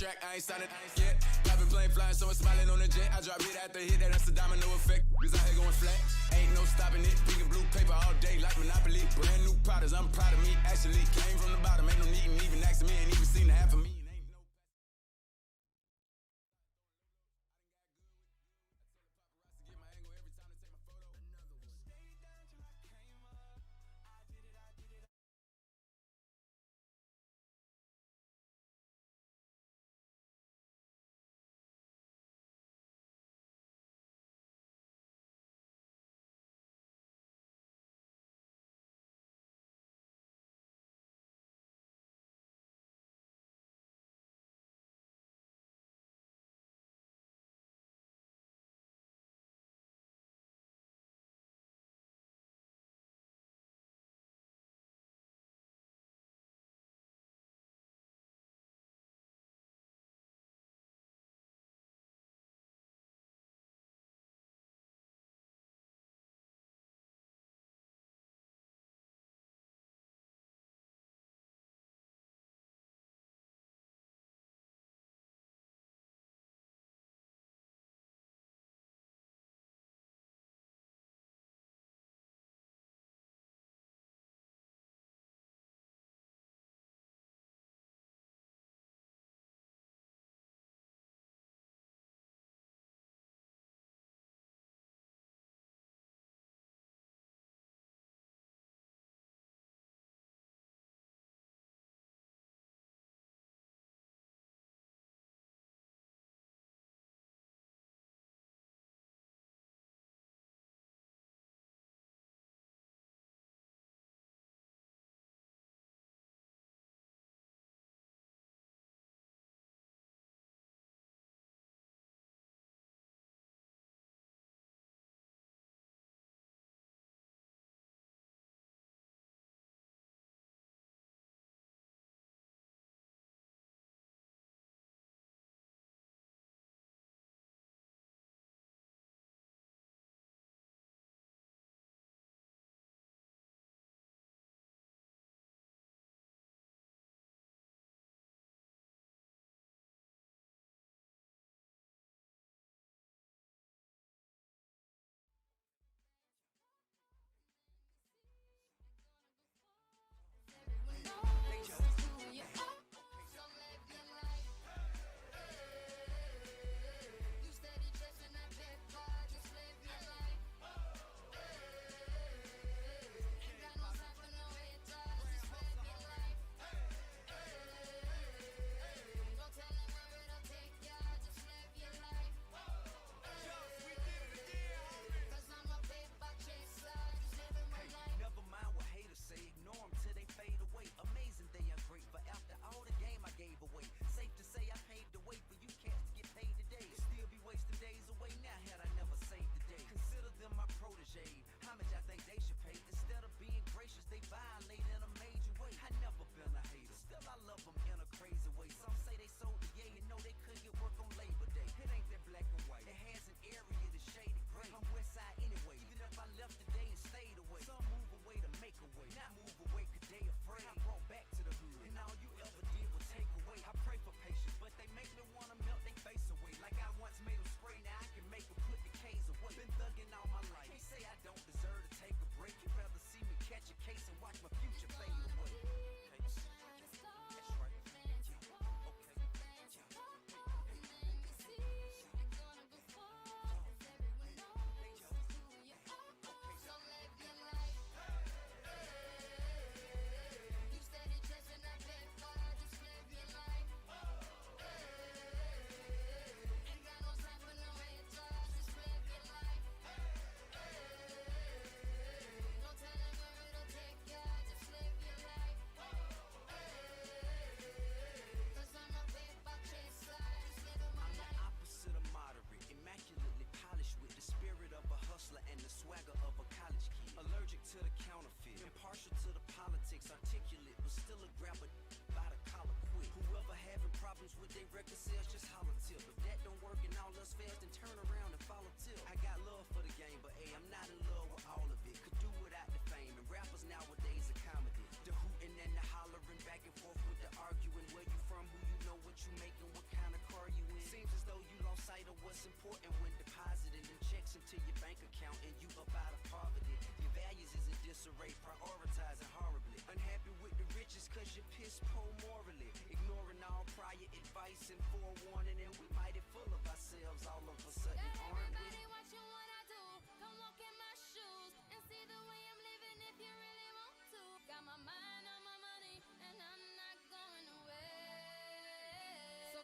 track, I ain't signed it yet. Private plane flying, so I'm smiling on the jet. I drop hit after hit, that's the domino effect. Cause out here going flat, ain't no stopping it. Pink and blue paper all day like Monopoly. Brand new products, I'm proud of me. Actually came from the bottom, ain't no need in even asking me. Ain't even seen the half of me. Back and forth with the arguing, where you from, who you know, what you making, what kind what's important when depositing them checks into your bank account and you up out of poverty. Your values is in disarray, prioritizing horribly. Unhappy with the riches cause you're piss poor morally. Ignoring all prior advice and forewarning, and we mighty full of ourselves all of a sudden, aren't we? Everybody watching what I do. Come walk in my shoes and see the way I'm living if you really want to. Got my mind on my money and I'm not going away. So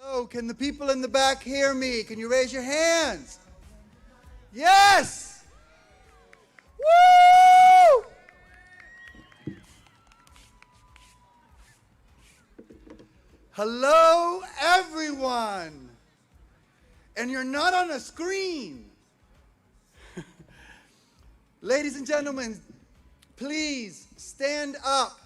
Hello, can the people in the back hear me? Can you raise your hands? Yes! Woo! Hello, everyone. And you're not on a screen. Ladies and gentlemen, please stand up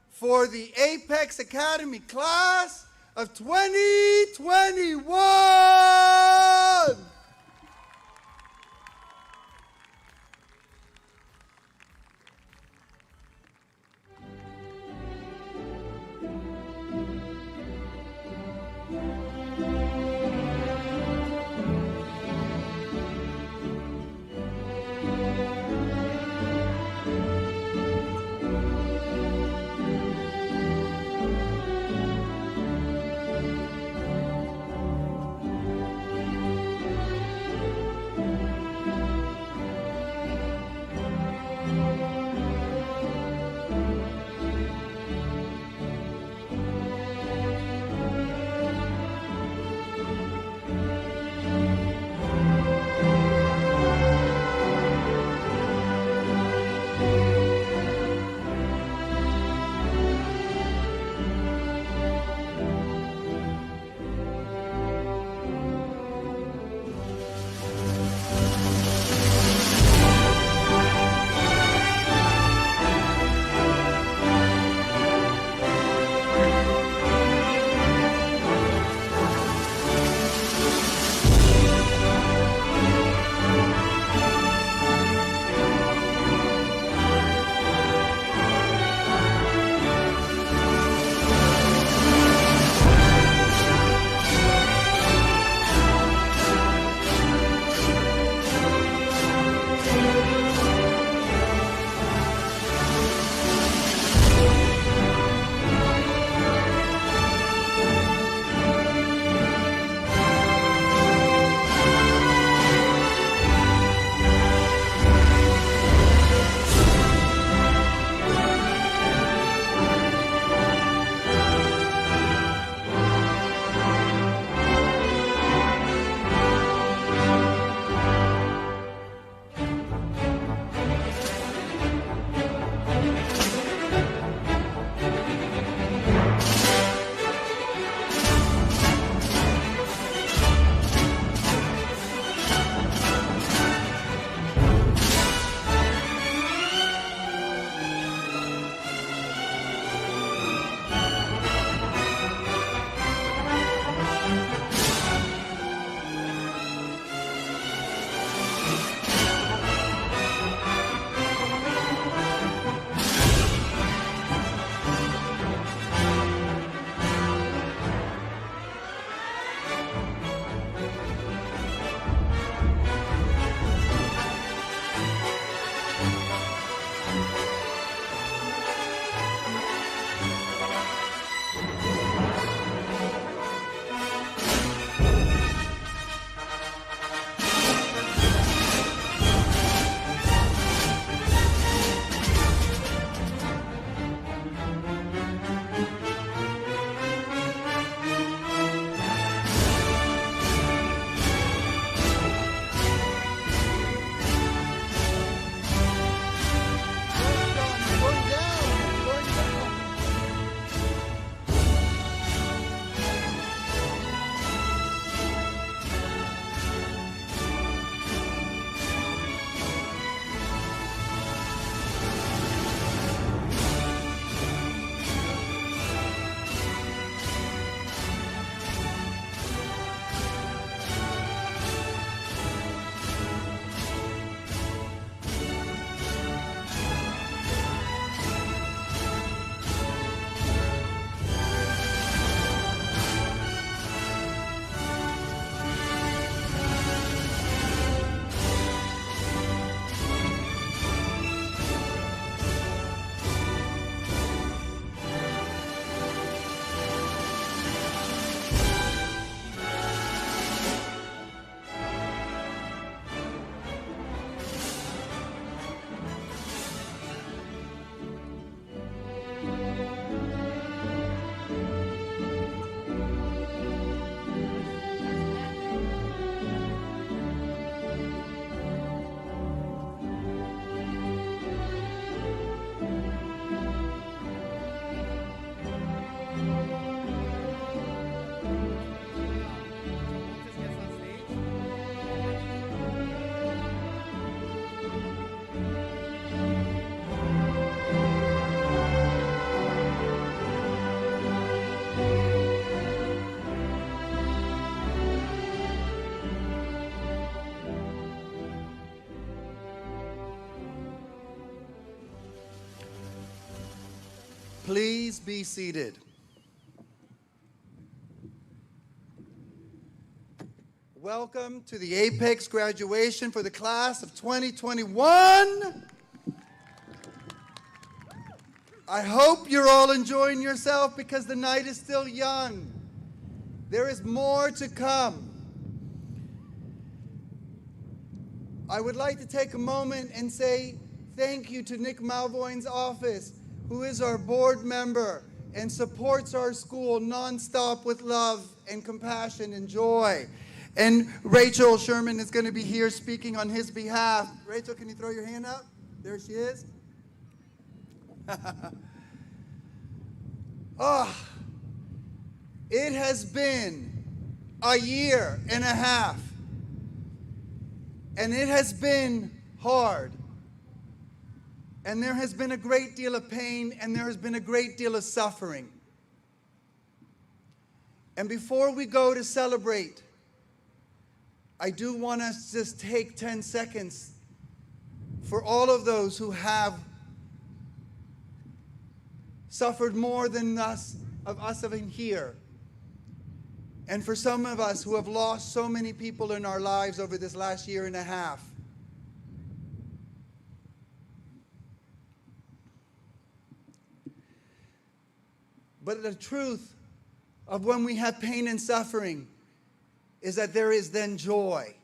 for the Apex Academy class of 2021. Please be seated. Welcome to the Apex graduation for the class of 2021. I hope you're all enjoying yourself because the night is still young. There is more to come. I would like to take a moment and say thank you to Nick Malvoin's office, who is our board member and supports our school nonstop with love and compassion and joy. And Rachel Sherman is going to be here speaking on his behalf. Rachel, can you throw your hand up? There she is. It has been a year and a half, and it has been hard. And there has been a great deal of pain, and there has been a great deal of suffering. And before we go to celebrate, I do want us to just take 10 seconds for all of those who have suffered more than us in here. And for some of us who have lost so many people in our lives over this last year and a half. But the truth of when we have pain and suffering is that there is then joy,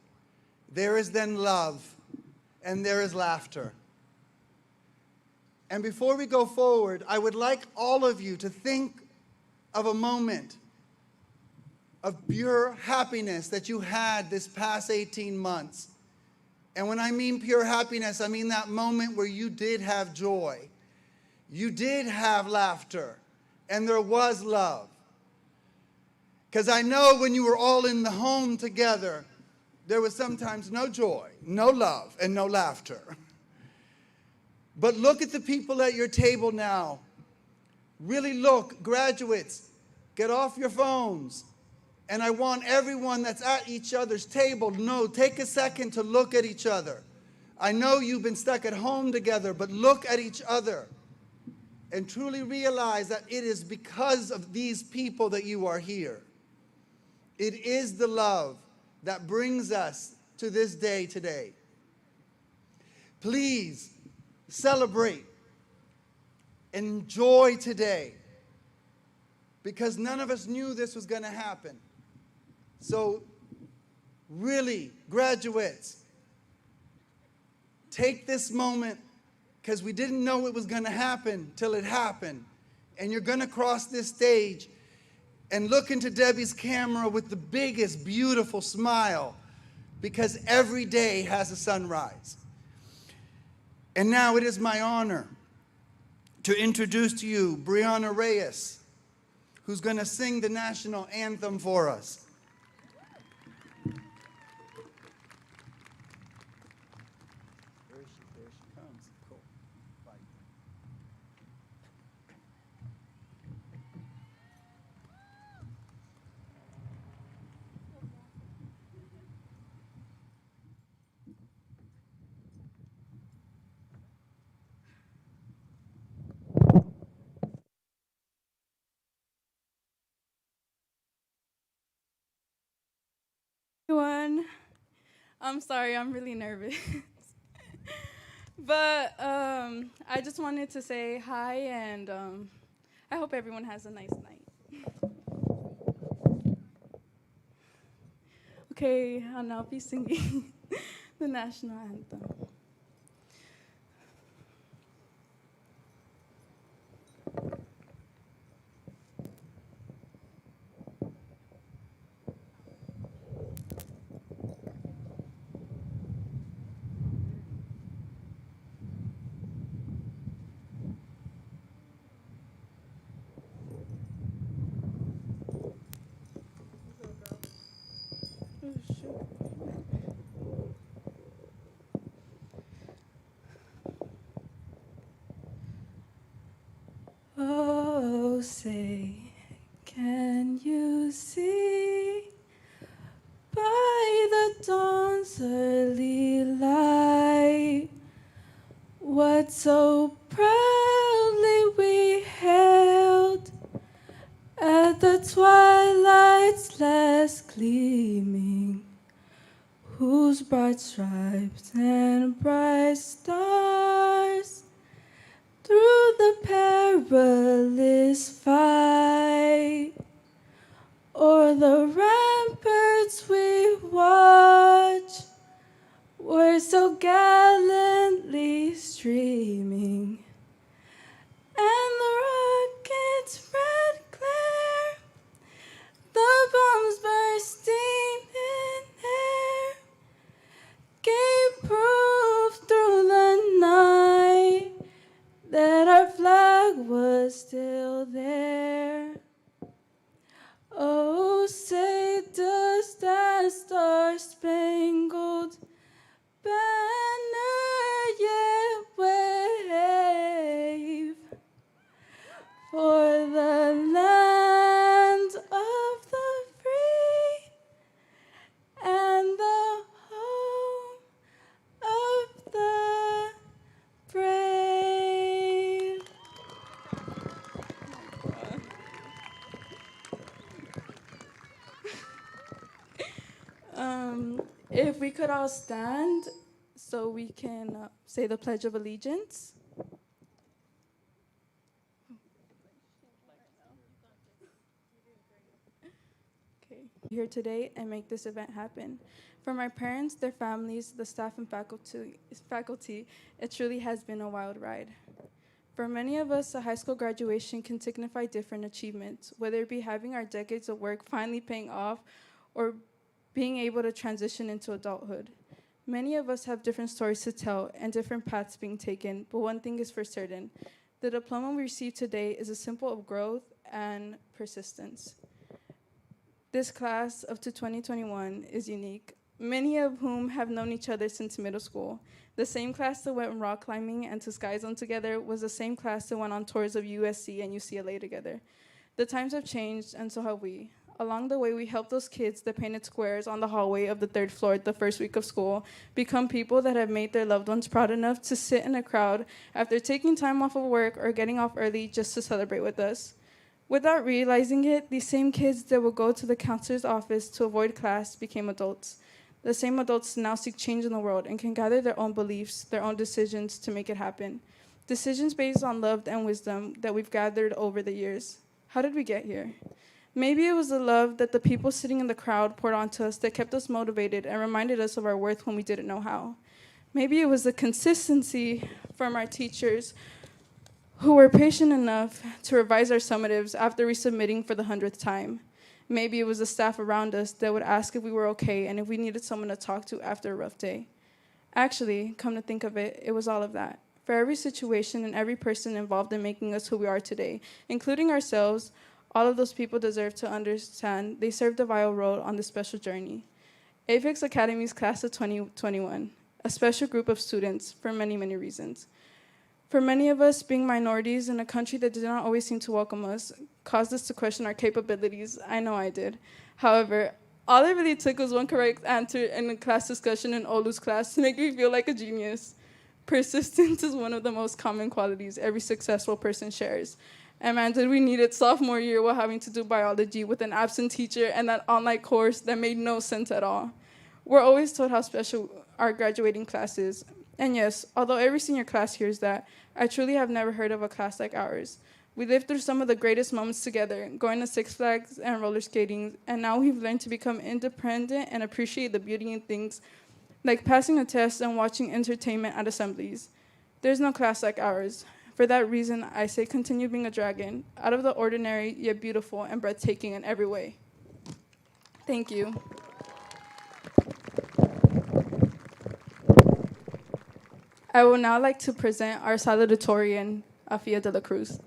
there is then love, and there is laughter. And before we go forward, I would like all of you to think of a moment of pure happiness that you had this past 18 months. And when I mean pure happiness, I mean that moment where you did have joy, you did have laughter, and there was love. Because I know when you were all in the home together, there was sometimes no joy, no love, and no laughter. But look at the people at your table now. Really look, graduates, get off your phones. And I want everyone that's at each other's table to know, take a second to look at each other. I know you've been stuck at home together, but look at each other and truly realize that it is because of these people that you are here. It is the love that brings us to this day today. Please celebrate, enjoy today, because none of us knew this was going to happen. So really, graduates, take this moment, because we didn't know it was going to happen till it happened. And you're going to cross this stage and look into Debbie's camera with the biggest, beautiful smile, because every day has a sunrise. And now it is my honor to introduce to you Brianna Reyes, who's going to sing the national anthem for us. There she comes. Cool. Bye. Everyone, I'm sorry, I'm really nervous. But I just wanted to say hi, and I hope everyone has a nice night. Okay, I'll now be singing the national anthem. Oh, say, can you see by the dawn's early light what so proudly we hailed the twilight's last gleaming, whose bright stripes and bright stars through the perilous fight o'er the ramparts we watch were so gallantly streaming, and the rocket's red glare, the bombs bursting in air, gave proof through the night that our flag was still there. Oh, say does that star-spangled banner yet wave for the land of the free and the home of the brave? If we could all stand so we can say the Pledge of Allegiance. Okay. Here today and make this event happen. From our parents, their families, the staff and faculty, it truly has been a wild ride. For many of us, a high school graduation can signify different achievements, whether it be having our decades of work finally paying off or being able to transition into adulthood. Many of us have different stories to tell and different paths being taken, but one thing is for certain. The diploma we receive today is a symbol of growth and persistence. This class of 2021 is unique, many of whom have known each other since middle school. The same class that went rock climbing and to Sky Zone together was the same class that went on tours of USC and UCLA together. The times have changed, and so have we. Along the way, we helped those kids that painted squares on the hallway of the 3rd floor the first week of school become people that have made their loved ones proud enough to sit in a crowd after taking time off of work or getting off early just to celebrate with us. Without realizing it, these same kids that would go to the counselor's office to avoid class became adults. The same adults now seek change in the world and can gather their own beliefs, their own decisions to make it happen. Decisions based on love and wisdom that we've gathered over the years. How did we get here? Maybe it was the love that the people sitting in the crowd poured onto us that kept us motivated and reminded us of our worth when we didn't know how. Maybe it was the consistency from our teachers who were patient enough to revise our summatives after resubmitting for the 100th time. Maybe it was the staff around us that would ask if we were okay and if we needed someone to talk to after a rough day. Actually, come to think of it, it was all of that. For every situation and every person involved in making us who we are today, including ourselves, all of those people deserve to understand they served a vital role on this special journey. Apex Academy's class of 2021, a special group of students for many, many reasons. For many of us, being minorities in a country that did not always seem to welcome us caused us to question our capabilities. I know I did. However, all it really took was one correct answer in a class discussion in Olu's class to make me feel like a genius. Persistence is one of the most common qualities every successful person shares. And man, did we need it sophomore year while having to do biology with an absent teacher and that online course that made no sense at all. We're always told how special our graduating class is. And yes, although every senior class hears that, I truly have never heard of a class like ours. We lived through some of the greatest moments together, going to Six Flags and roller skating, and now we've learned to become independent and appreciate the beauty in things like passing a test and watching entertainment at assemblies. There's no class like ours. For that reason, I say continue being a dragon, out of the ordinary, yet beautiful and breathtaking in every way. Thank you. I would now like to present our Salutatorian, Afia de la Cruz.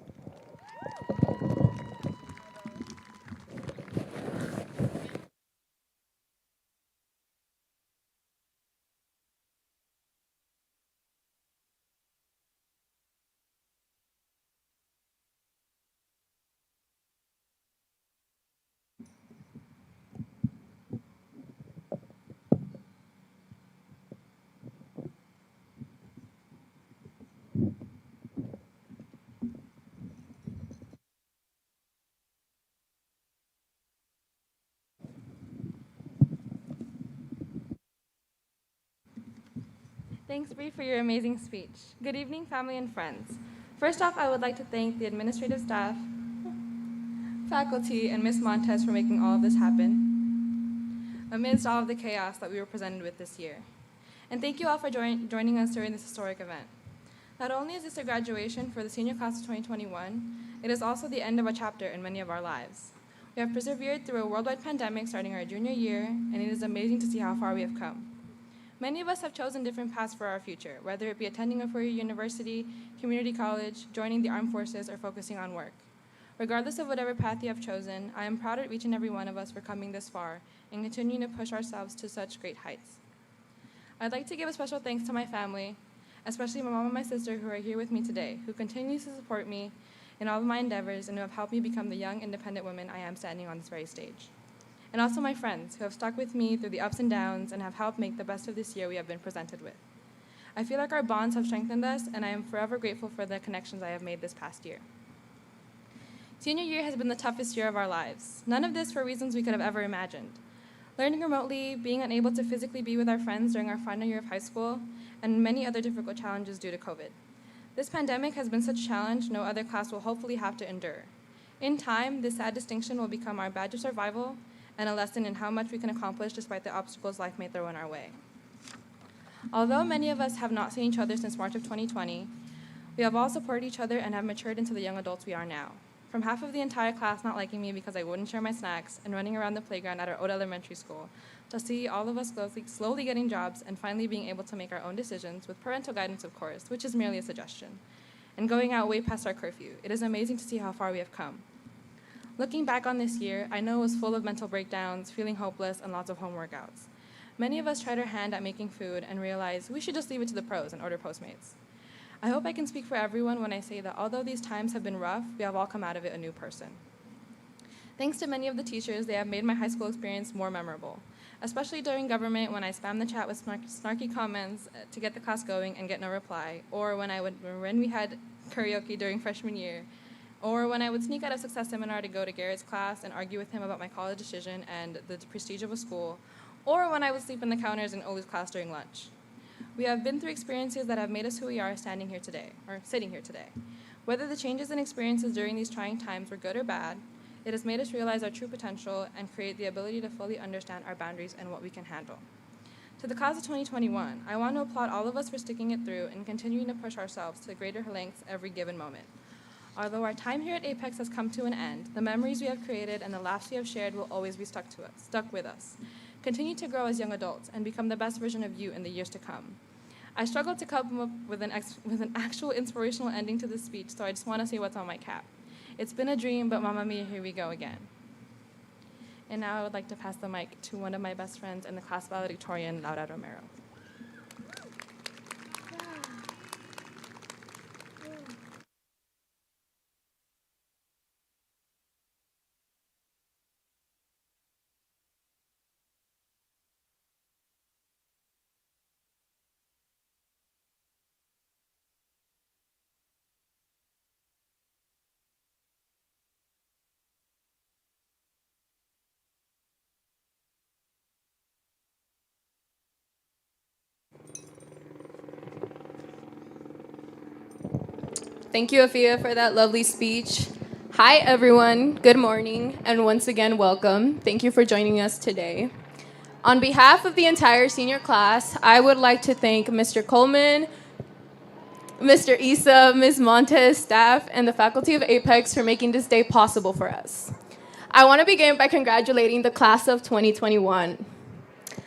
Thanks, Bree, for your amazing speech. Good evening, family and friends. First off, I would like to thank the administrative staff, faculty, and Ms. Montez for making all of this happen amidst all of the chaos that we were presented with this year. And thank you all for joining us during this historic event. Not only is this a graduation for the senior class of 2021, it is also the end of a chapter in many of our lives. We have persevered through a worldwide pandemic starting our junior year, and it is amazing to see how far we have come. Many of us have chosen different paths for our future, whether it be attending a four-year university, community college, joining the armed forces, or focusing on work. Regardless of whatever path you have chosen, I am proud of each and every one of us for coming this far and continuing to push ourselves to such great heights. I'd like to give a special thanks to my family, especially my mom and my sister who are here with me today, who continues to support me in all of my endeavors and who have helped me become the young, independent woman I am standing on this very stage. And also my friends who have stuck with me through the ups and downs and have helped make the best of this year we have been presented with. I feel like our bonds have strengthened us, and I am forever grateful for the connections I have made this past year. Senior year has been the toughest year of our lives. None of this for reasons we could have ever imagined. Learning remotely, being unable to physically be with our friends during our final year of high school, and many other difficult challenges due to COVID. This pandemic has been such a challenge no other class will hopefully have to endure. In time, this sad distinction will become our badge of survival and a lesson in how much we can accomplish despite the obstacles life may throw in our way. Although many of us have not seen each other since March of 2020, we have all supported each other and have matured into the young adults we are now. From half of the entire class not liking me because I wouldn't share my snacks and running around the playground at our old elementary school, to see all of us slowly getting jobs and finally being able to make our own decisions, with parental guidance of course, which is merely a suggestion, and going out way past our curfew. It is amazing to see how far we have come. Looking back on this year, I know it was full of mental breakdowns, feeling hopeless, and lots of home workouts. Many of us tried our hand at making food and realized we should just leave it to the pros and order Postmates. I hope I can speak for everyone when I say that although these times have been rough, we have all come out of it a new person. Thanks to many of the teachers, they have made my high school experience more memorable, especially during government when I spammed the chat with snarky comments to get the class going and get no reply, or when we had karaoke during freshman year, or when I would sneak out of Success Seminar to go to Garrett's class and argue with him about my college decision and the prestige of a school, or when I would sleep in the counters in Olu's class during lunch. We have been through experiences that have made us who we are sitting here today. Whether the changes and experiences during these trying times were good or bad, it has made us realize our true potential and create the ability to fully understand our boundaries and what we can handle. To the class of 2021, I want to applaud all of us for sticking it through and continuing to push ourselves to greater lengths every given moment. Although our time here at Apex has come to an end, the memories we have created and the laughs we have shared will always be stuck with us. Continue to grow as young adults and become the best version of you in the years to come. I struggled to come up with an actual inspirational ending to this speech, so I just want to say what's on my cap. It's been a dream, but Mamma Mia, here we go again. And now I would like to pass the mic to one of my best friends in the class, Valedictorian, Laura Romero. Thank you, Afia, for that lovely speech. Hi, everyone. Good morning, and once again, welcome. Thank you for joining us today. On behalf of the entire senior class, I would like to thank Mr. Coleman, Mr. Issa, Ms. Montez, staff, and the faculty of Apex for making this day possible for us. I want to begin by congratulating the class of 2021.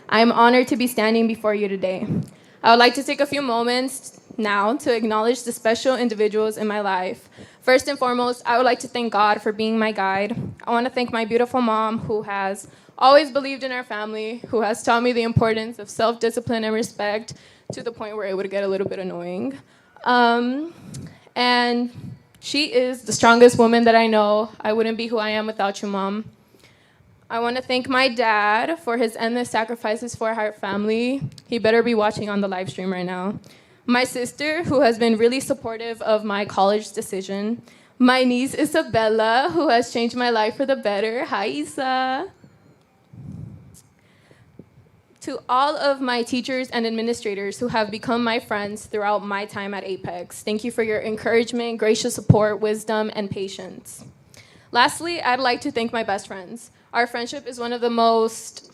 I am honored to be standing before you today. I would like to take a few moments now to acknowledge the special individuals in my life. First and foremost, I would like to thank God for being my guide. I want to thank my beautiful mom, who has always believed in our family, who has taught me the importance of self-discipline and respect to the point where it would get a little bit annoying. And she is the strongest woman that I know. I wouldn't be who I am without you, Mom. I want to thank my dad for his endless sacrifices for our family. He better be watching on the live stream right now. My sister, who has been really supportive of my college decision. My niece, Isabella, who has changed my life for the better. Hi, Isa. To all of my teachers and administrators who have become my friends throughout my time at Apex, thank you for your encouragement, gracious support, wisdom, and patience. Lastly, I'd like to thank my best friends. Our friendship is one of the most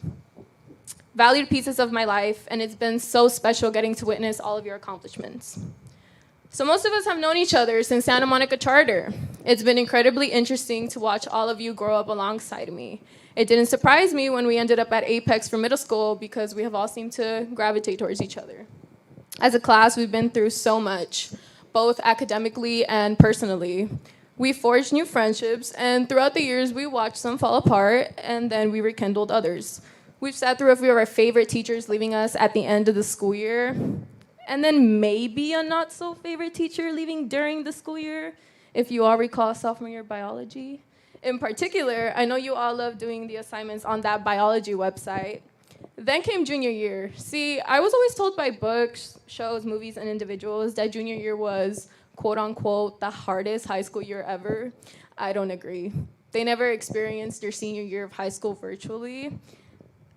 valued pieces of my life, and it's been so special getting to witness all of your accomplishments. So most of us have known each other since Santa Monica Charter. It's been incredibly interesting to watch all of you grow up alongside me. It didn't surprise me when we ended up at Apex for middle school because we have all seemed to gravitate towards each other. As a class, we've been through so much, both academically and personally. We forged new friendships, and throughout the years, we watched some fall apart, and then we rekindled others. We've sat through a few of our favorite teachers leaving us at the end of the school year, and then maybe a not-so-favorite teacher leaving during the school year, if you all recall sophomore year biology. In particular, I know you all love doing the assignments on that biology website. Then came junior year. See, I was always told by books, shows, movies, and individuals that junior year was, quote-unquote, the hardest high school year ever. I don't agree. They never experienced their senior year of high school virtually.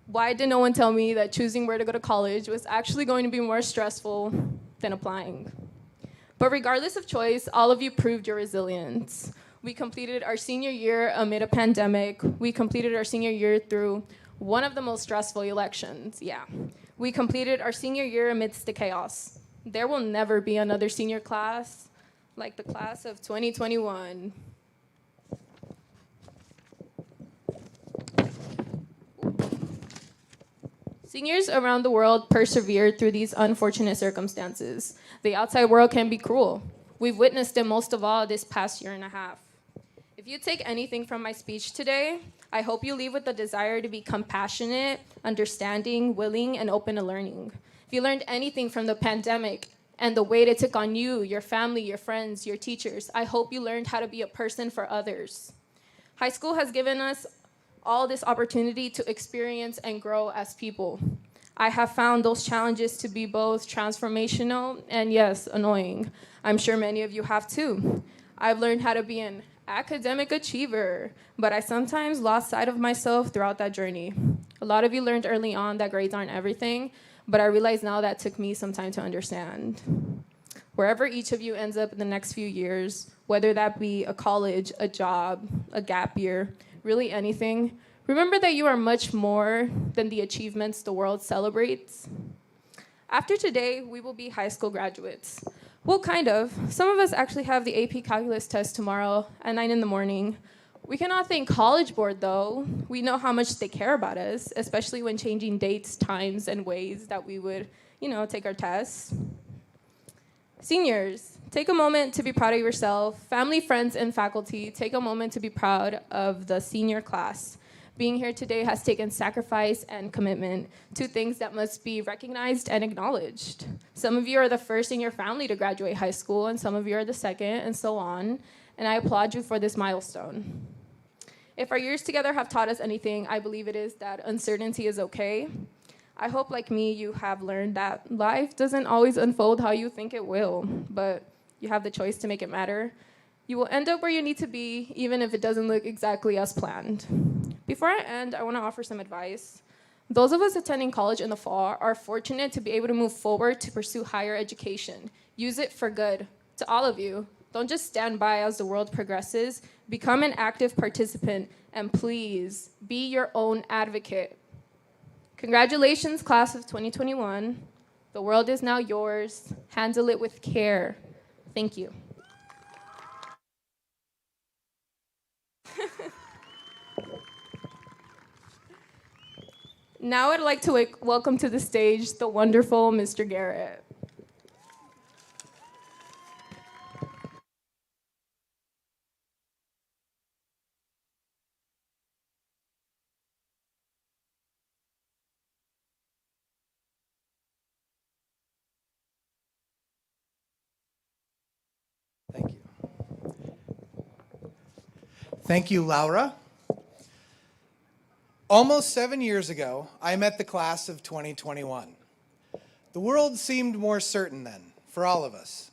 Why did no one tell me that choosing where to go to college was actually going to be more stressful than applying? But regardless of choice, all of you proved your resilience. We completed our senior year amid a pandemic. We completed our senior year through one of the most stressful elections, yeah. We completed our senior year amidst the chaos. There will never be another senior class like the class of 2021. Seniors around the world persevered through these unfortunate circumstances. The outside world can be cruel. We've witnessed it most of all this past year and a half. If you take anything from my speech today, I hope you leave with the desire to be compassionate, understanding, willing, and open to learning. If you learned anything from the pandemic and the weight it took on you, your family, your friends, your teachers, I hope you learned how to be a person for others. High school has given us all this opportunity to experience and grow as people. I have found those challenges to be both transformational and, yes, annoying. I'm sure many of you have too. I've learned how to be an academic achiever, but I sometimes lost sight of myself throughout that journey. A lot of you learned early on that grades aren't everything, but I realize now that took me some time to understand. Wherever each of you ends up in the next few years, whether that be a college, a job, a gap year, really anything, remember that you are much more than the achievements the world celebrates. After today, we will be high school graduates. Well, kind of. Some of us actually have the AP Calculus test tomorrow at 9 in the morning. We cannot thank College Board, though. We know how much they care about us, especially when changing dates, times, and ways that we would, take our tests. Seniors, take a moment to be proud of yourself. Family, friends, and faculty, take a moment to be proud of the senior class. Being here today has taken sacrifice and commitment, two things that must be recognized and acknowledged. Some of you are the first in your family to graduate high school, and some of you are the second, and so on. And I applaud you for this milestone. If our years together have taught us anything, I believe it is that uncertainty is okay. I hope, like me, you have learned that life doesn't always unfold how you think it will, but you have the choice to make it matter. You will end up where you need to be, even if it doesn't look exactly as planned. Before I end, I want to offer some advice. Those of us attending college in the fall are fortunate to be able to move forward to pursue higher education. Use it for good. To all of you, don't just stand by as the world progresses. Become an active participant, and please be your own advocate. Congratulations, class of 2021. The world is now yours. Handle it with care. Thank you. Now I'd like to welcome to the stage the wonderful Mr. Garrett. Thank you. Thank you, Laura. Almost 7 years ago, I met the class of 2021. The world seemed more certain then, for all of us.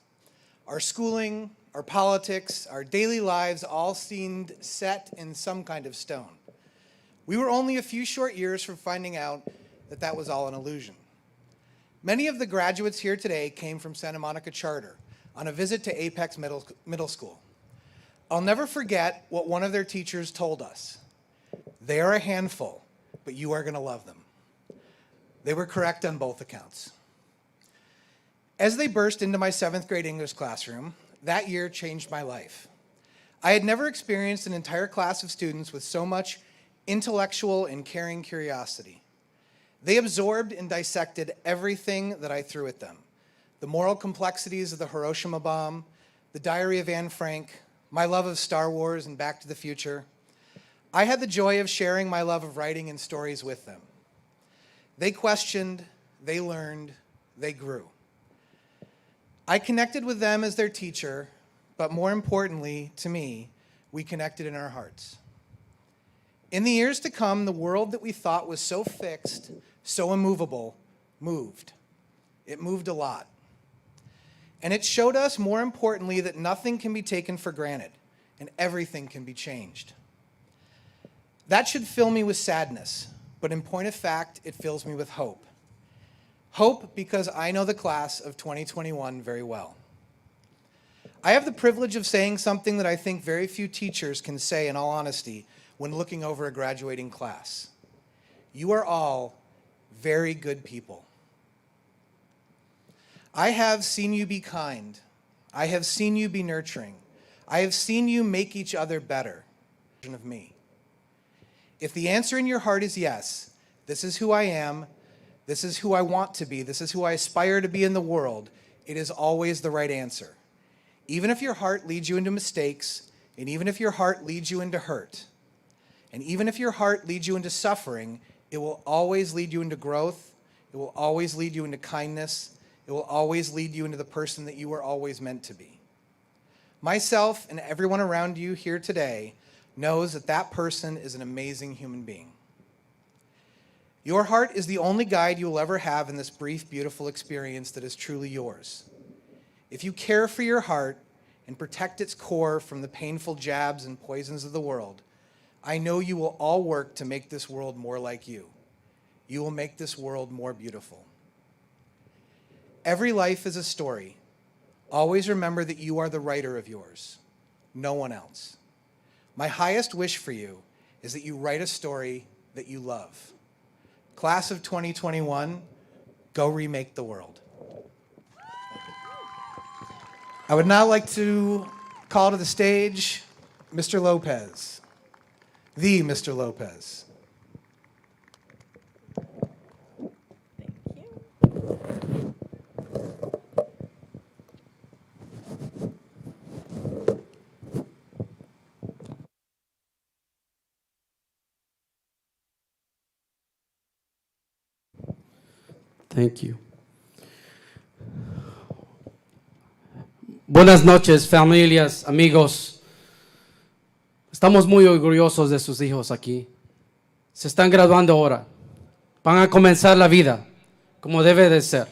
Our schooling, our politics, our daily lives all seemed set in some kind of stone. We were only a few short years from finding out that that was all an illusion. Many of the graduates here today came from Santa Monica Charter on a visit to Apex Middle School. I'll never forget what one of their teachers told us. They are a handful, but you are going to love them. They were correct on both accounts. As they burst into my 7th grade English classroom, that year changed my life. I had never experienced an entire class of students with so much intellectual and caring curiosity. They absorbed and dissected everything that I threw at them. The moral complexities of the Hiroshima bomb, the Diary of Anne Frank, my love of Star Wars and Back to the Future. I had the joy of sharing my love of writing and stories with them. They questioned, they learned, they grew. I connected with them as their teacher, but more importantly, to me, we connected in our hearts. In the years to come, the world that we thought was so fixed, so immovable, moved. It moved a lot. And it showed us, more importantly, that nothing can be taken for granted and everything can be changed. That should fill me with sadness, but in point of fact, it fills me with hope. Hope because I know the class of 2021 very well. I have the privilege of saying something that I think very few teachers can say in all honesty when looking over a graduating class. You are all very good people. I have seen you be kind. I have seen you be nurturing. I have seen you make each other better. Of me. If the answer in your heart is yes, this is who I am, this is who I want to be, this is who I aspire to be in the world, it is always the right answer. Even if your heart leads you into mistakes, and even if your heart leads you into hurt, and even if your heart leads you into suffering, it will always lead you into growth, it will always lead you into kindness, it will always lead you into the person that you were always meant to be. Myself and everyone around you here today knows that that person is an amazing human being. Your heart is the only guide you will ever have in this brief, beautiful experience that is truly yours. If you care for your heart and protect its core from the painful jabs and poisons of the world, I know you will all work to make this world more like you. You will make this world more beautiful. Every life is a story. Always remember that you are the writer of yours, no one else. My highest wish for you is that you write a story that you love. Class of 2021, go remake the world. I would now like to call to the stage Mr. Lopez, the Mr. Lopez. Thank you. Buenas noches, familias, amigos. Estamos muy orgullosos de sus hijos aquí. Se están graduando ahora. Van a comenzar la vida como debe de ser.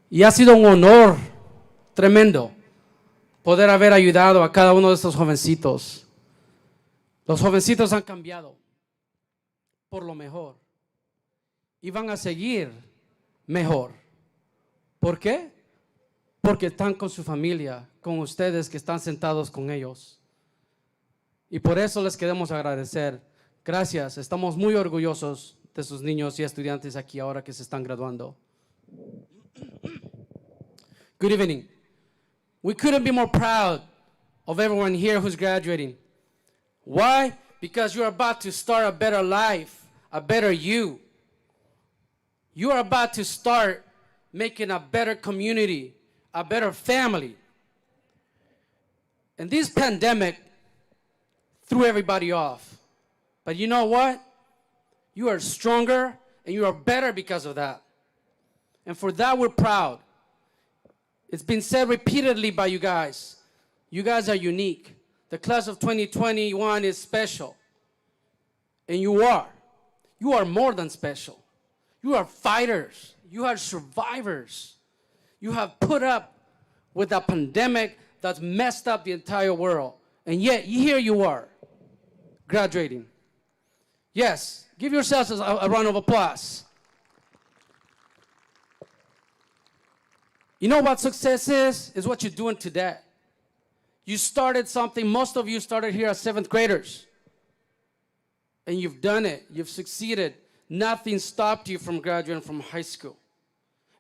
Y ha sido un honor tremendo poder haber ayudado a cada uno de estos jovencitos. Los jovencitos han cambiado por lo mejor. Y van a seguir mejor. ¿Por qué? Porque están con su familia, con ustedes que están sentados con ellos. Y por eso les queremos agradecer. Gracias, estamos muy orgullosos de sus niños y estudiantes aquí ahora que se están graduando. Good evening. We couldn't be more proud of everyone here who's graduating. Why? Because you're about to start a better life, a better you. You are about to start making a better community, a better family. And this pandemic threw everybody off. But you know what? You are stronger and you are better because of that. And for that, we're proud. It's been said repeatedly by you guys. You guys are unique. The class of 2021 is special. And you are. You are more than special. You are fighters. You are survivors. You have put up with a pandemic that's messed up the entire world. And yet, here you are, graduating. Yes, give yourselves a round of applause. You know what success is? Is what you're doing today. You started something. Most of you started here as 7th graders. And you've done it. You've succeeded. Nothing stopped you from graduating from high school.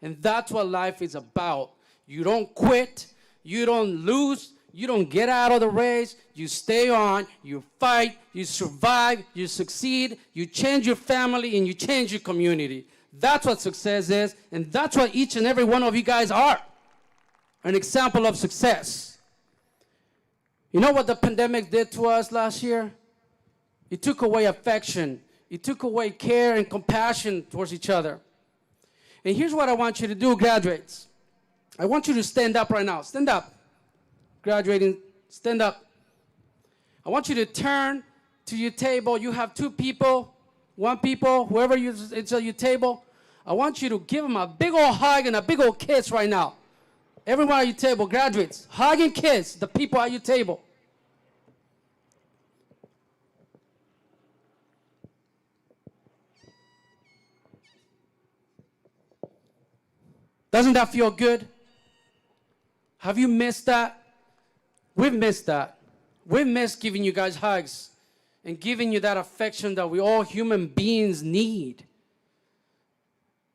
And that's what life is about. You don't quit. You don't lose. You don't get out of the race. You stay on. You fight. You survive. You succeed. You change your family and you change your community. That's what success is. And that's what each and every one of you guys are. An example of success. You know what the pandemic did to us last year? It took away affection. It took away care and compassion towards each other. And here's what I want you to do, graduates. I want you to stand up right now. Stand up. Graduating, stand up. I want you to turn to your table. You have 2 people, 1 people, whoever is at your table. I want you to give them a big old hug and a big old kiss right now. Everyone at your table, graduates, hug and kiss the people at your table. Doesn't that feel good? Have you missed that? We've missed that. We've missed giving you guys hugs and giving you that affection that we all human beings need.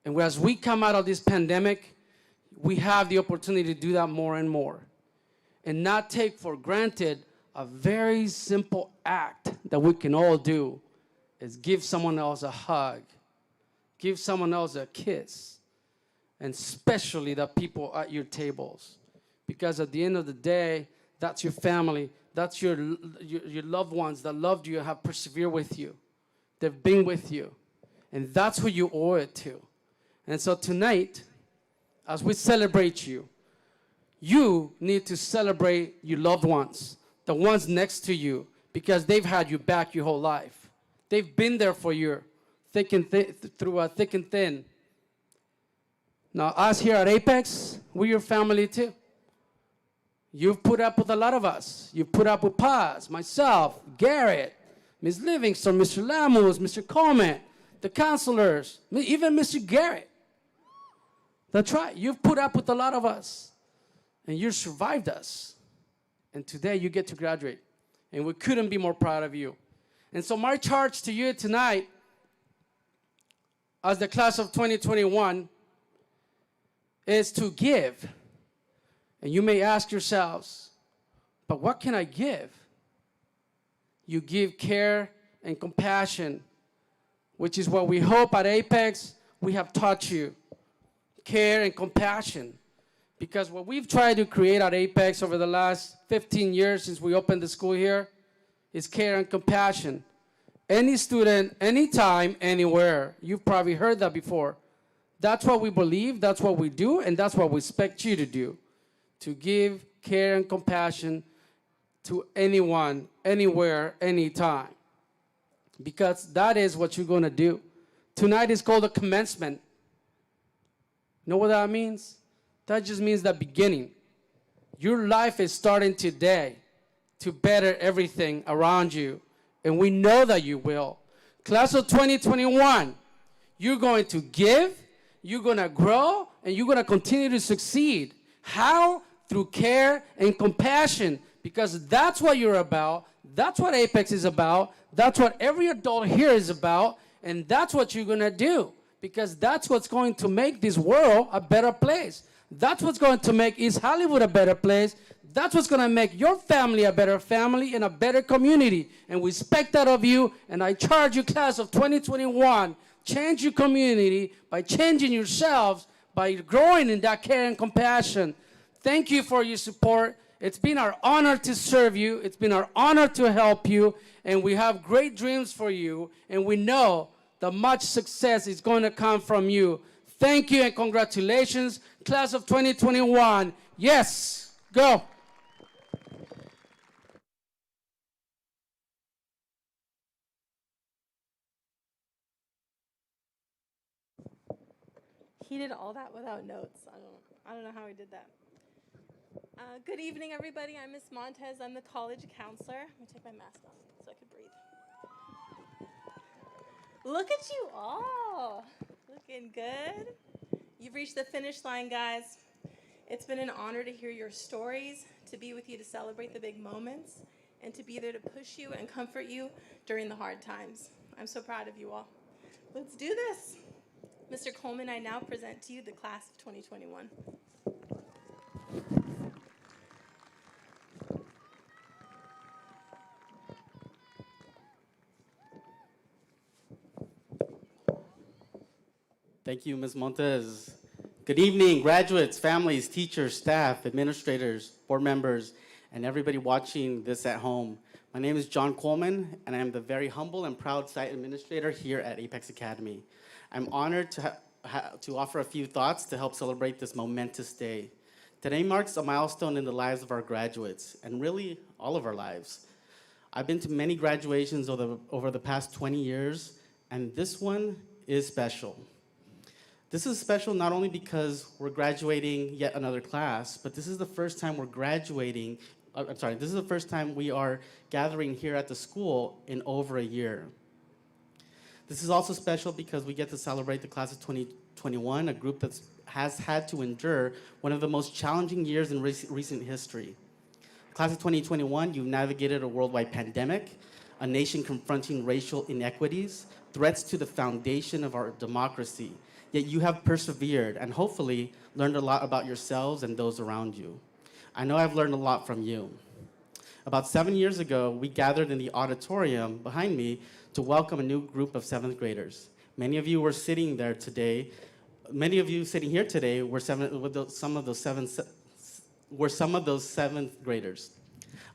And as we come out of this pandemic, we have the opportunity to do that more and more. And not take for granted a very simple act that we can all do is give someone else a hug, give someone else a kiss. And especially the people at your tables. Because at the end of the day, that's your family. That's your loved ones that loved you and have persevered with you. They've been with you. And that's who you owe it to. And so tonight, as we celebrate you, you need to celebrate your loved ones, the ones next to you, because they've had you back your whole life. They've been there for you through thick and thin. Now, us here at Apex, we're your family too. You've put up with a lot of us. You've put up with Paz, myself, Garrett, Ms. Livingston, Mr. Lamus, Mr. Coleman, the counselors, even Mr. Garrett. That's right. You've put up with a lot of us. And you survived us. And today you get to graduate. And we couldn't be more proud of you. And so my charge to you tonight, as the class of 2021, is to give. And you may ask yourselves, but what can I give? You give care and compassion, which is what we hope at Apex we have taught you. Care and compassion. Because what we've tried to create at Apex over the last 15 years since we opened the school here is care and compassion. Any student, anytime, anywhere. You've probably heard that before. That's what we believe, that's what we do, and that's what we expect you to do. To give care and compassion to anyone, anywhere, anytime. Because that is what you're going to do. Tonight is called a commencement. You know what that means? That just means the beginning. Your life is starting today to better everything around you. And we know that you will. Class of 2021, you're going to give, you're going to grow, and you're going to continue to succeed. How? Through care and compassion. Because that's what you're about. That's what Apex is about. That's what every adult here is about. And that's what you're going to do. Because that's what's going to make this world a better place. That's what's going to make East Hollywood a better place. That's what's going to make your family a better family and a better community. And we expect that of you. And I charge you, class of 2021, change your community by changing yourselves, by growing in that care and compassion. Thank you for your support. It's been our honor to serve you. It's been our honor to help you. And we have great dreams for you. And we know that much success is going to come from you. Thank you and congratulations, class of 2021. Yes, go. He did all that without notes. I don't know how he did that. Good evening, everybody. I'm Miss Montez. I'm the college counselor. Let me take my mask off so I can breathe. Look at you all. Looking good. You've reached the finish line, guys. It's been an honor to hear your stories, to be with you to celebrate the big moments, and to be there to push you and comfort you during the hard times. I'm so proud of you all. Let's do this. Mr. Coleman, I now present to you the class of 2021. Thank you, Ms. Montes. Good evening, graduates, families, teachers, staff, administrators, board members, and everybody watching this at home. My name is John Coleman, and I am the very humble and proud site administrator here at Apex Academy. I'm honored to offer a few thoughts to help celebrate this momentous day. Today marks a milestone in the lives of our graduates, and really all of our lives. I've been to many graduations over the past 20 years, and this one is special. This is special not only because we're graduating yet another class, but this is the first time we're graduating, this is the first time we are gathering here at the school in over a year. This is also special because we get to celebrate the class of 2021, a group that has had to endure one of the most challenging years in recent history. Class of 2021, you've navigated a worldwide pandemic, a nation confronting racial inequities, threats to the foundation of our democracy. Yet you have persevered and hopefully learned a lot about yourselves and those around you. I know I've learned a lot from you. About 7 years ago, we gathered in the auditorium behind me to welcome a new group of 7th graders. Many of you were sitting there today. Many of you sitting here today were some of those 7th graders.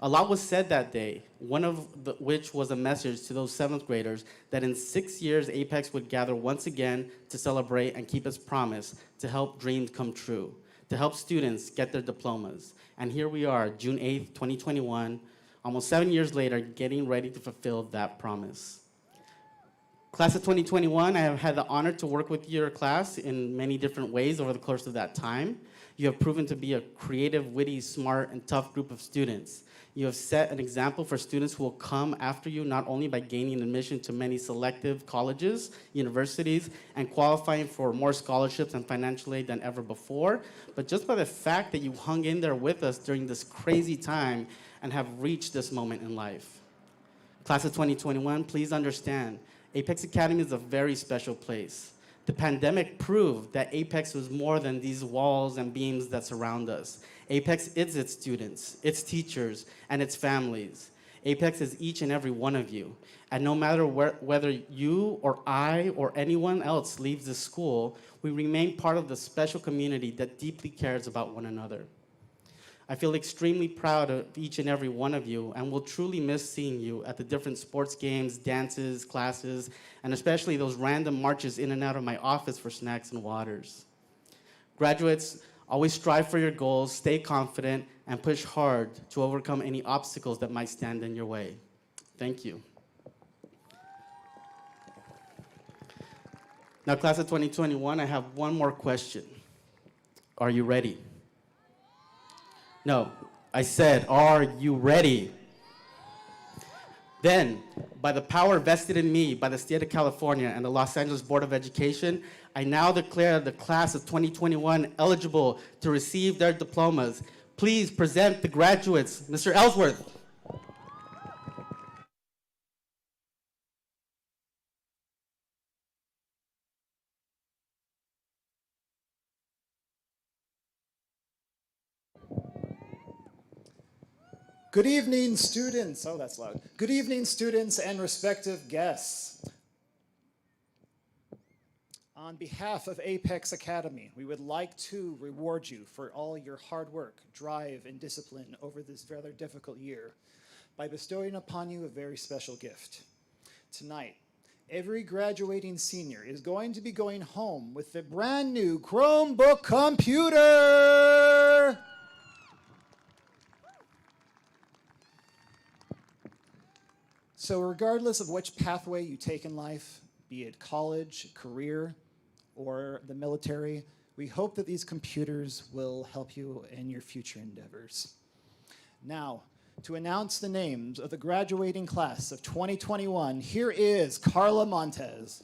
A lot was said that day, one of which was a message to those 7th graders that in 6 years, Apex would gather once again to celebrate and keep its promise to help dreams come true, to help students get their diplomas. And here we are, June 8th, 2021, almost 7 years later, getting ready to fulfill that promise. Class of 2021, I have had the honor to work with your class in many different ways over the course of that time. You have proven to be a creative, witty, smart, and tough group of students. You have set an example for students who will come after you, not only by gaining admission to many selective colleges, universities, and qualifying for more scholarships and financial aid than ever before, but just by the fact that you hung in there with us during this crazy time and have reached this moment in life. Class of 2021, please understand, Apex Academy is a very special place. The pandemic proved that Apex was more than these walls and beams that surround us. Apex is its students, its teachers, and its families. Apex is each and every one of you. And no matter whether you or I or anyone else leaves the school, we remain part of the special community that deeply cares about one another. I feel extremely proud of each and every one of you and will truly miss seeing you at the different sports games, dances, classes, and especially those random marches in and out of my office for snacks and waters. Graduates, always strive for your goals, stay confident, and push hard to overcome any obstacles that might stand in your way. Thank you. Now, class of 2021, I have one more question. Are you ready? No, I said, are you ready? Then, by the power vested in me by the state of California and the Los Angeles Board of Education, I now declare the class of 2021 eligible to receive their diplomas. Please present the graduates. Mr. Ellsworth. Good evening, students. Oh, that's loud. Good evening, students and respective guests. On behalf of Apex Academy, we would like to reward you for all your hard work, drive, and discipline over this rather difficult year by bestowing upon you a very special gift. Tonight, every graduating senior is going to be going home with a brand new Chromebook computer. So regardless of which pathway you take in life, be it college, career, or the military, we hope that these computers will help you in your future endeavors. Now, To announce the names of the graduating class of 2021, here is Carla Montez.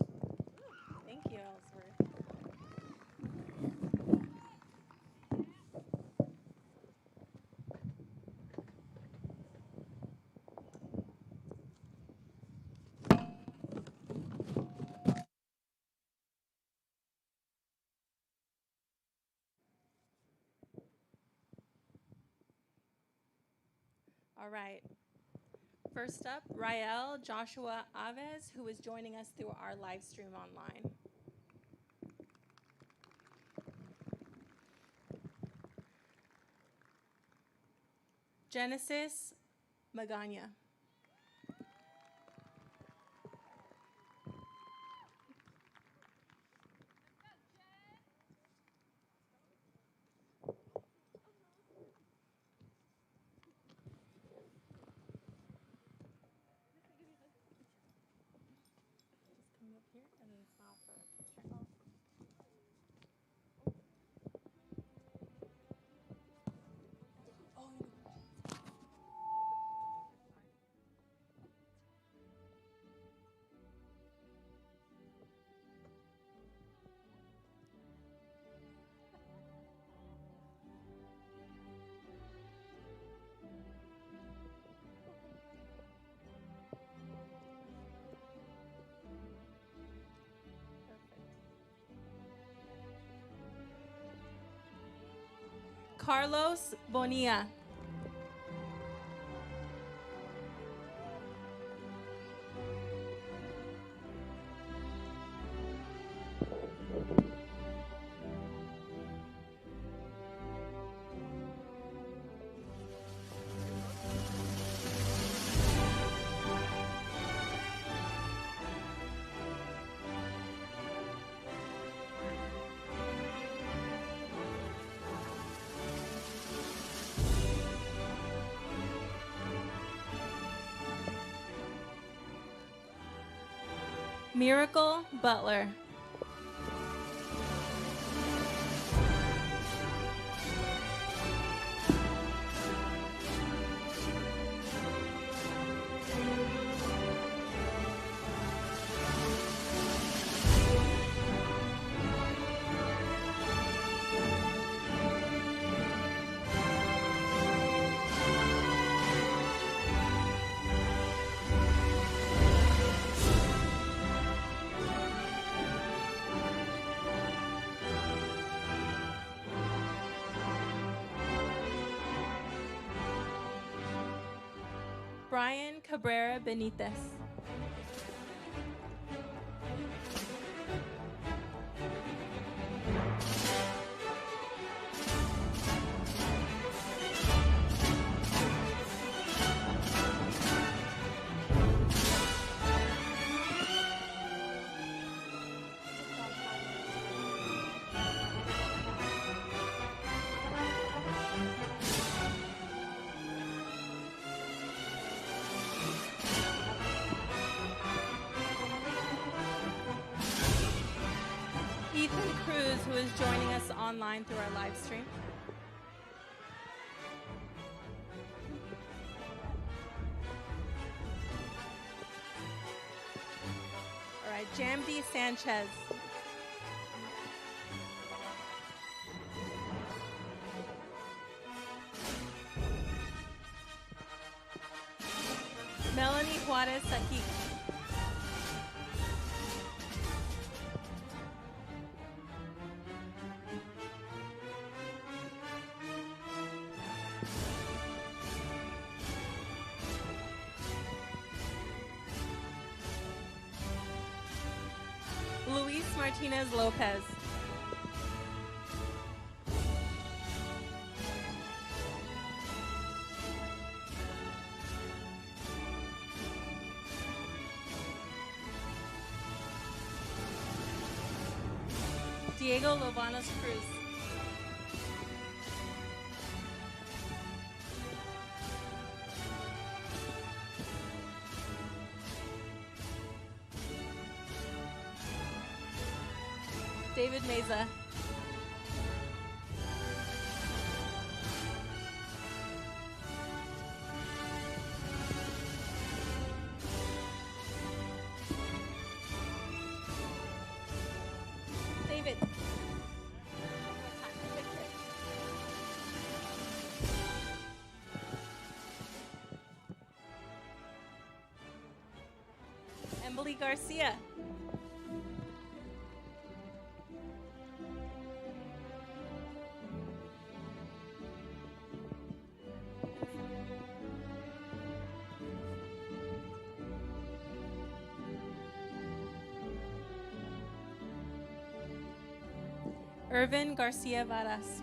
Thank you, Ellsworth. All right. First up, Rael Joshua Aves, who is joining us through our live stream online. Genesis Magana. Carlos Bonilla. Miracle Butler. Brian Cabrera Benitez. Ethan Cruz, who is joining us online through our live stream. All right, Jamdi Sanchez. Melanie Juarez Saquic. Luis Martinez Lopez. Diego Lobanos Cruz. David Meza. Kimberly Garcia. Irvin Garcia Varas.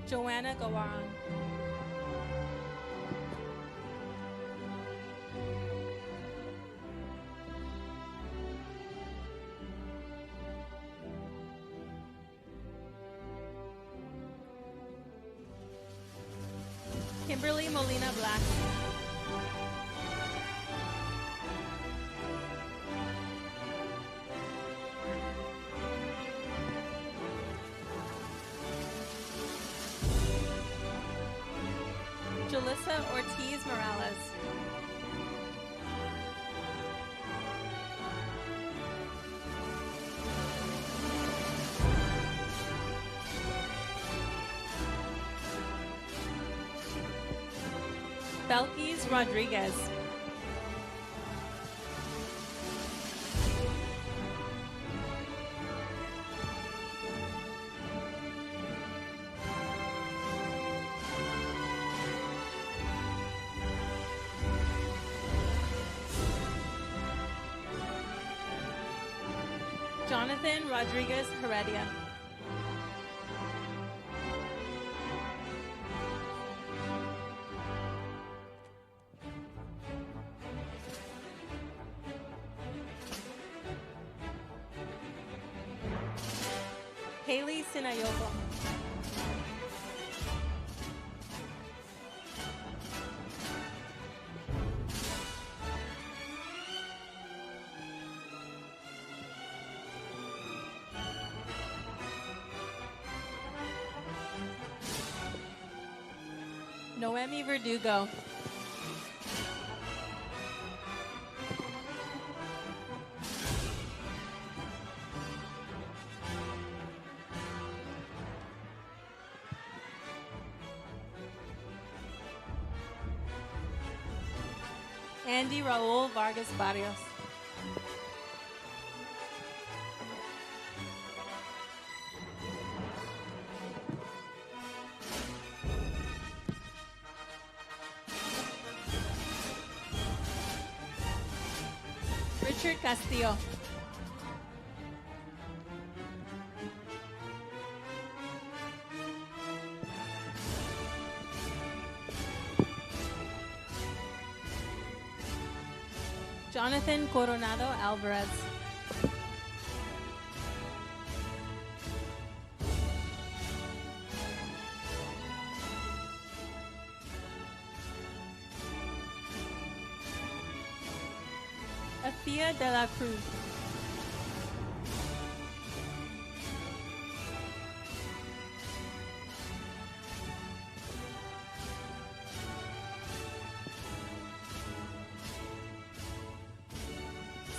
Joanna Gawaran. Kimberly Molina Black. Jalissa Ortiz Morales. Belkis Rodriguez. Jonathan Rodriguez Heredia. Haley Sinayogo. Noemi Verdugo. Andy Raul Vargas Barrios. Richard Castillo. Jonathan Coronado Alvarez. Afia de la Cruz.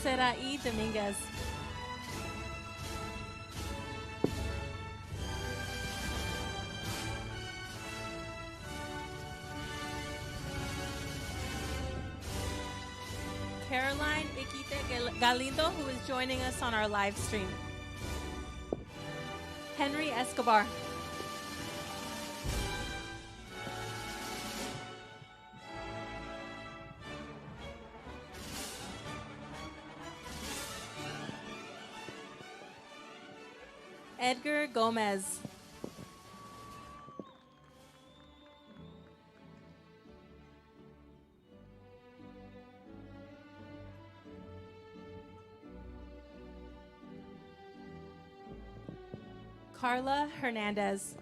Serai Dominguez. Caroline Iquite Galindo, who is joining us on our live stream. Henry Escobar. Edgar Gomez. Carla Hernandez.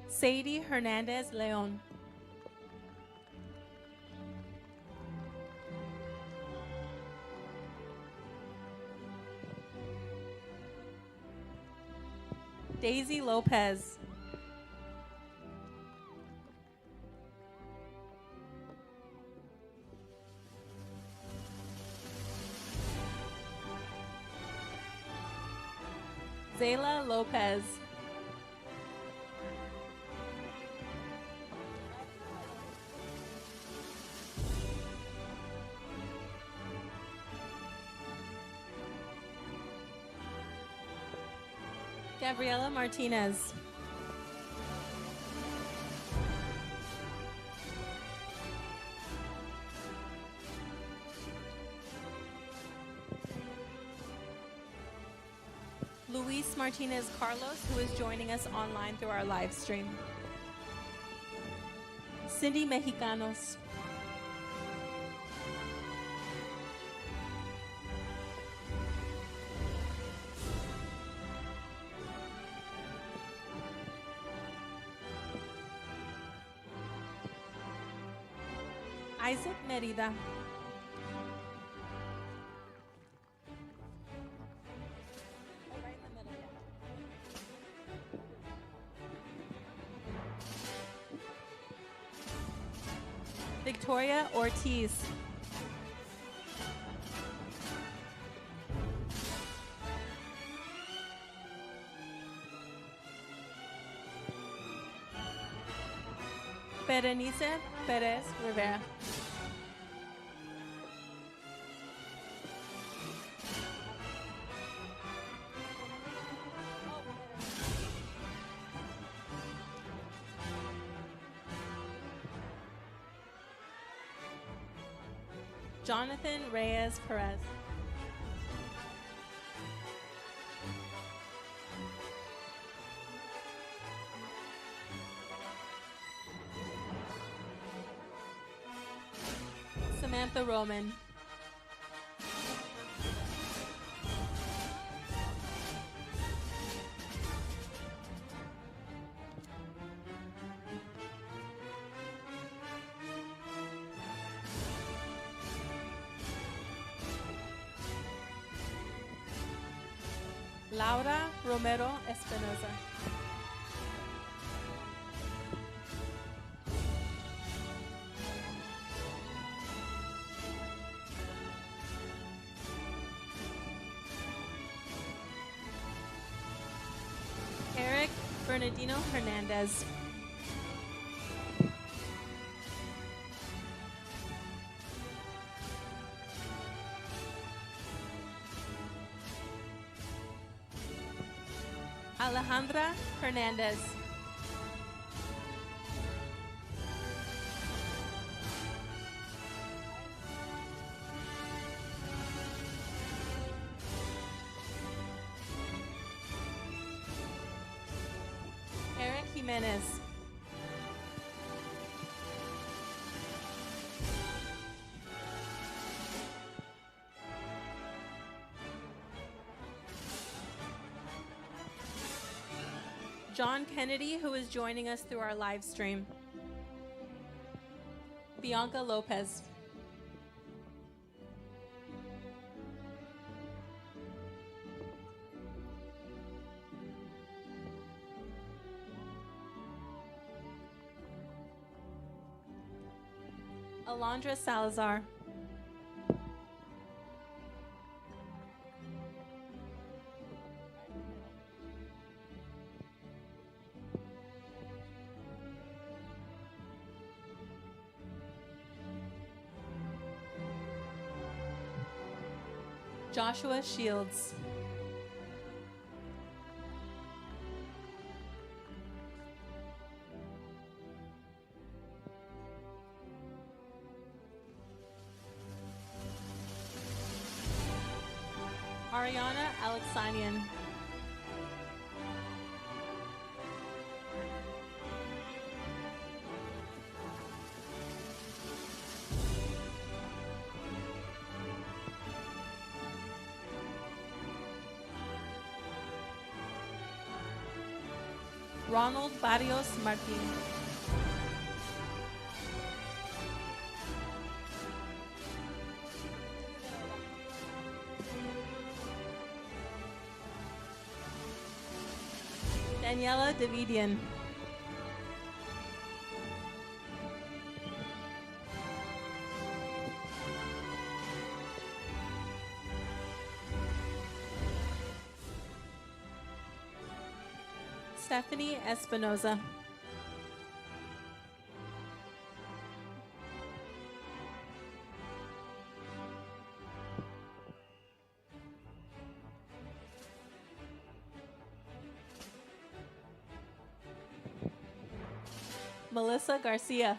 Sadie Hernandez Leon. Daisy Lopez. Zayla Lopez. Gabriela Martinez. Luis Martinez Carlos, who is joining us online through our live stream. Cindy Mexicanos. Isaac Merida. Victoria Ortiz. Berenice Perez Rivera. Jonathan Reyes Perez. Samantha Roman. Laura Romero Espinoza. Eric Bernardino Hernandez. Alejandra Hernandez. Eric Jimenez. John Kennedy, who is joining us through our live stream. Bianca Lopez. Alondra Salazar. Joshua Shields. Ariana Alexanian. Ronald Barrios Martin. Daniela Davidian. Stephanie Espinoza. Melissa Garcia.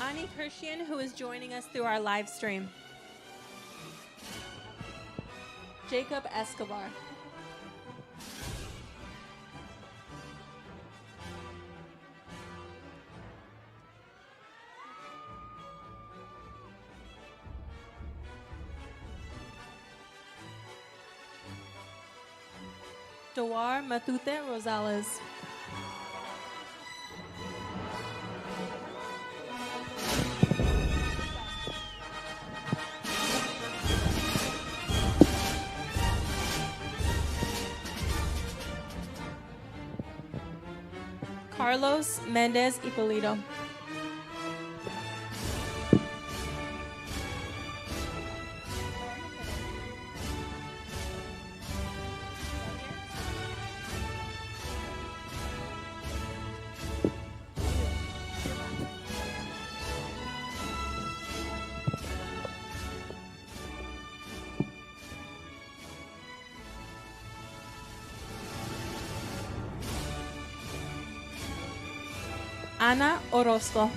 Ani Kirshian, who is joining us through our live stream. Jacob Escobar. Dawar Matute Rosales. Carlos Mendez Ippolito. Ana Orozco.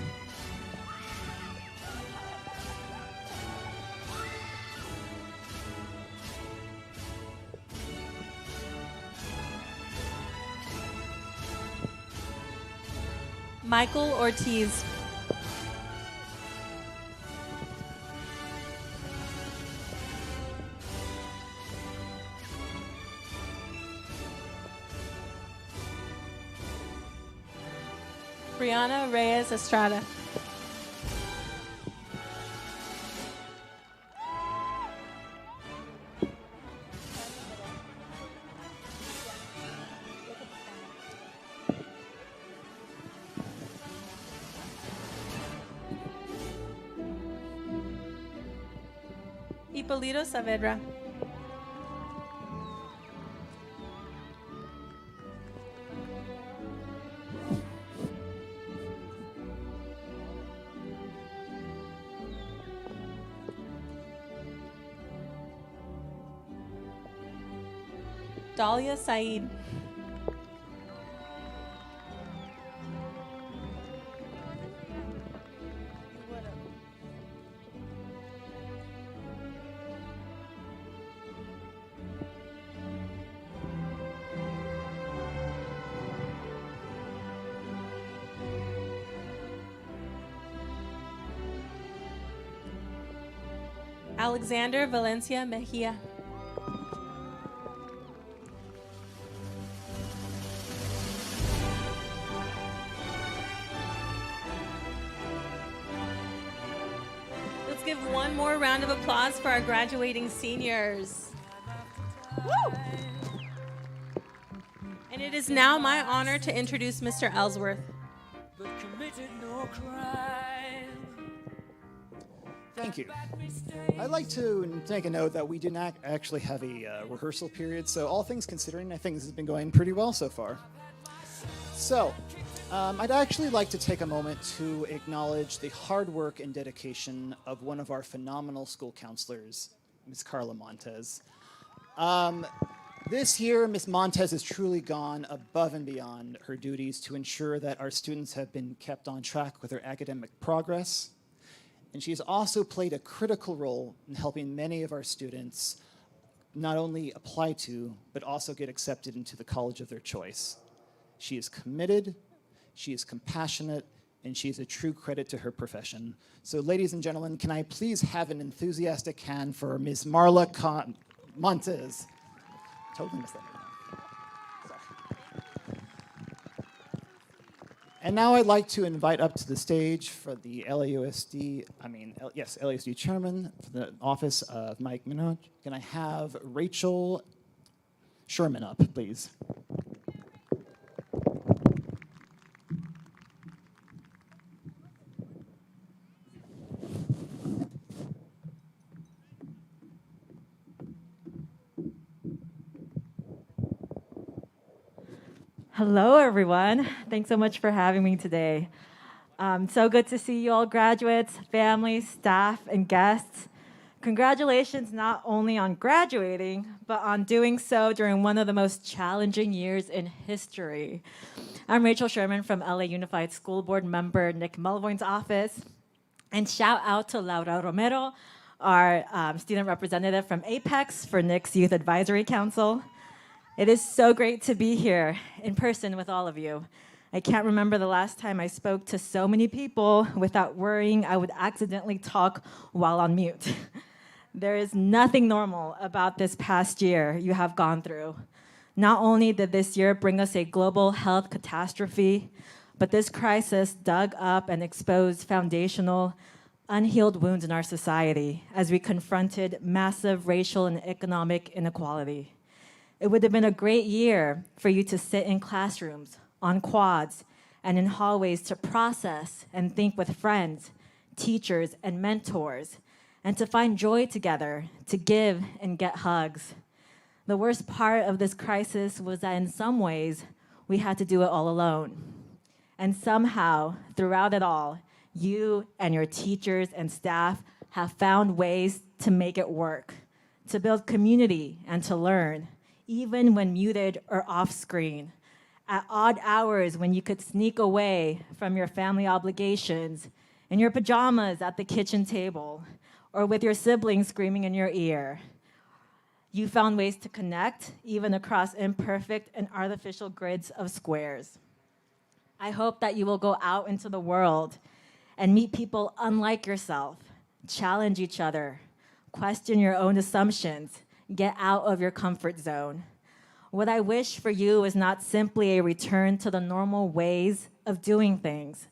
Michael Ortiz. Brianna Reyes Estrada. Hipólito Saavedra. Dahlia Saeed. Alexander Valencia Mejia. Let's give one more round of applause for our graduating seniors. Woo! And it is now my honor to introduce Mr. Ellsworth. Thank you. I'd like to take a note that we did not actually have a rehearsal period, so all things considering, I think this has been going pretty well so far. So, I'd actually like to take a moment to acknowledge the hard work and dedication of one of our phenomenal school counselors, Ms. Carla Montez. This year, Ms. Montez has truly gone above and beyond her duties to ensure that our students have been kept on track with their academic progress. And she has also played a critical role in helping many of our students not only apply to, but also get accepted into the college of their choice. She is committed, she is compassionate, and she is a true credit to her profession. So ladies and gentlemen, can I please have an enthusiastic hand for Ms. Marla Montez? Totally missed that. Sorry. And now I'd like to invite up to the stage for the LAUSD chairman for the office of Mike Minot. Can I have Rachel Sherman up, please? Hello, everyone. Thanks so much for having me today. So good to see you all, graduates, families, staff, and guests. Congratulations not only on graduating, but on doing so during one of the most challenging years in history. I'm Rachel Sherman from LA Unified School Board member Nick Mulvoin's office. And shout out to Laura Romero, our student representative from Apex for Nick's Youth Advisory Council. It is so great to be here in person with all of you. I can't remember the last time I spoke to so many people without worrying I would accidentally talk while on mute. There is nothing normal about this past year you have gone through. Not only did this year bring us a global health catastrophe, but this crisis dug up and exposed foundational, unhealed wounds in our society as we confronted massive racial and economic inequality. It would have been a great year for you to sit in classrooms, on quads, and in hallways to process and think with friends, teachers, and mentors, and to find joy together, to give and get hugs. The worst part of this crisis was that in some ways, we had to do it all alone. And somehow, throughout it all, you and your teachers and staff have found ways to make it work, to build community and to learn, even when muted or off screen, at odd hours when you could sneak away from your family obligations, in your pajamas at the kitchen table, or with your siblings screaming in your ear. You found ways to connect, even across imperfect and artificial grids of squares. I hope that you will go out into the world and meet people unlike yourself, challenge each other, question your own assumptions, get out of your comfort zone. What I wish for you is not simply a return to the normal ways of doing things,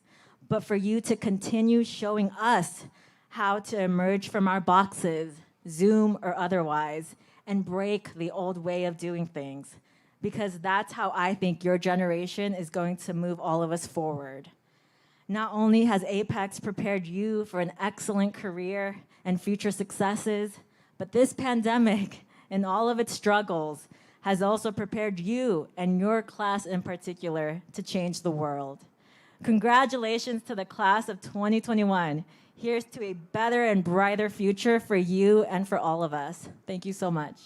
but for you to continue showing us how to emerge from our boxes, Zoom or otherwise, and break the old way of doing things, because that's how I think your generation is going to move all of us forward. Not only has Apex prepared you for an excellent career and future successes, but this pandemic and all of its struggles has also prepared you and your class in particular to change the world. Congratulations to the class of 2021. Here's to a better and brighter future for you and for all of us. Thank you so much.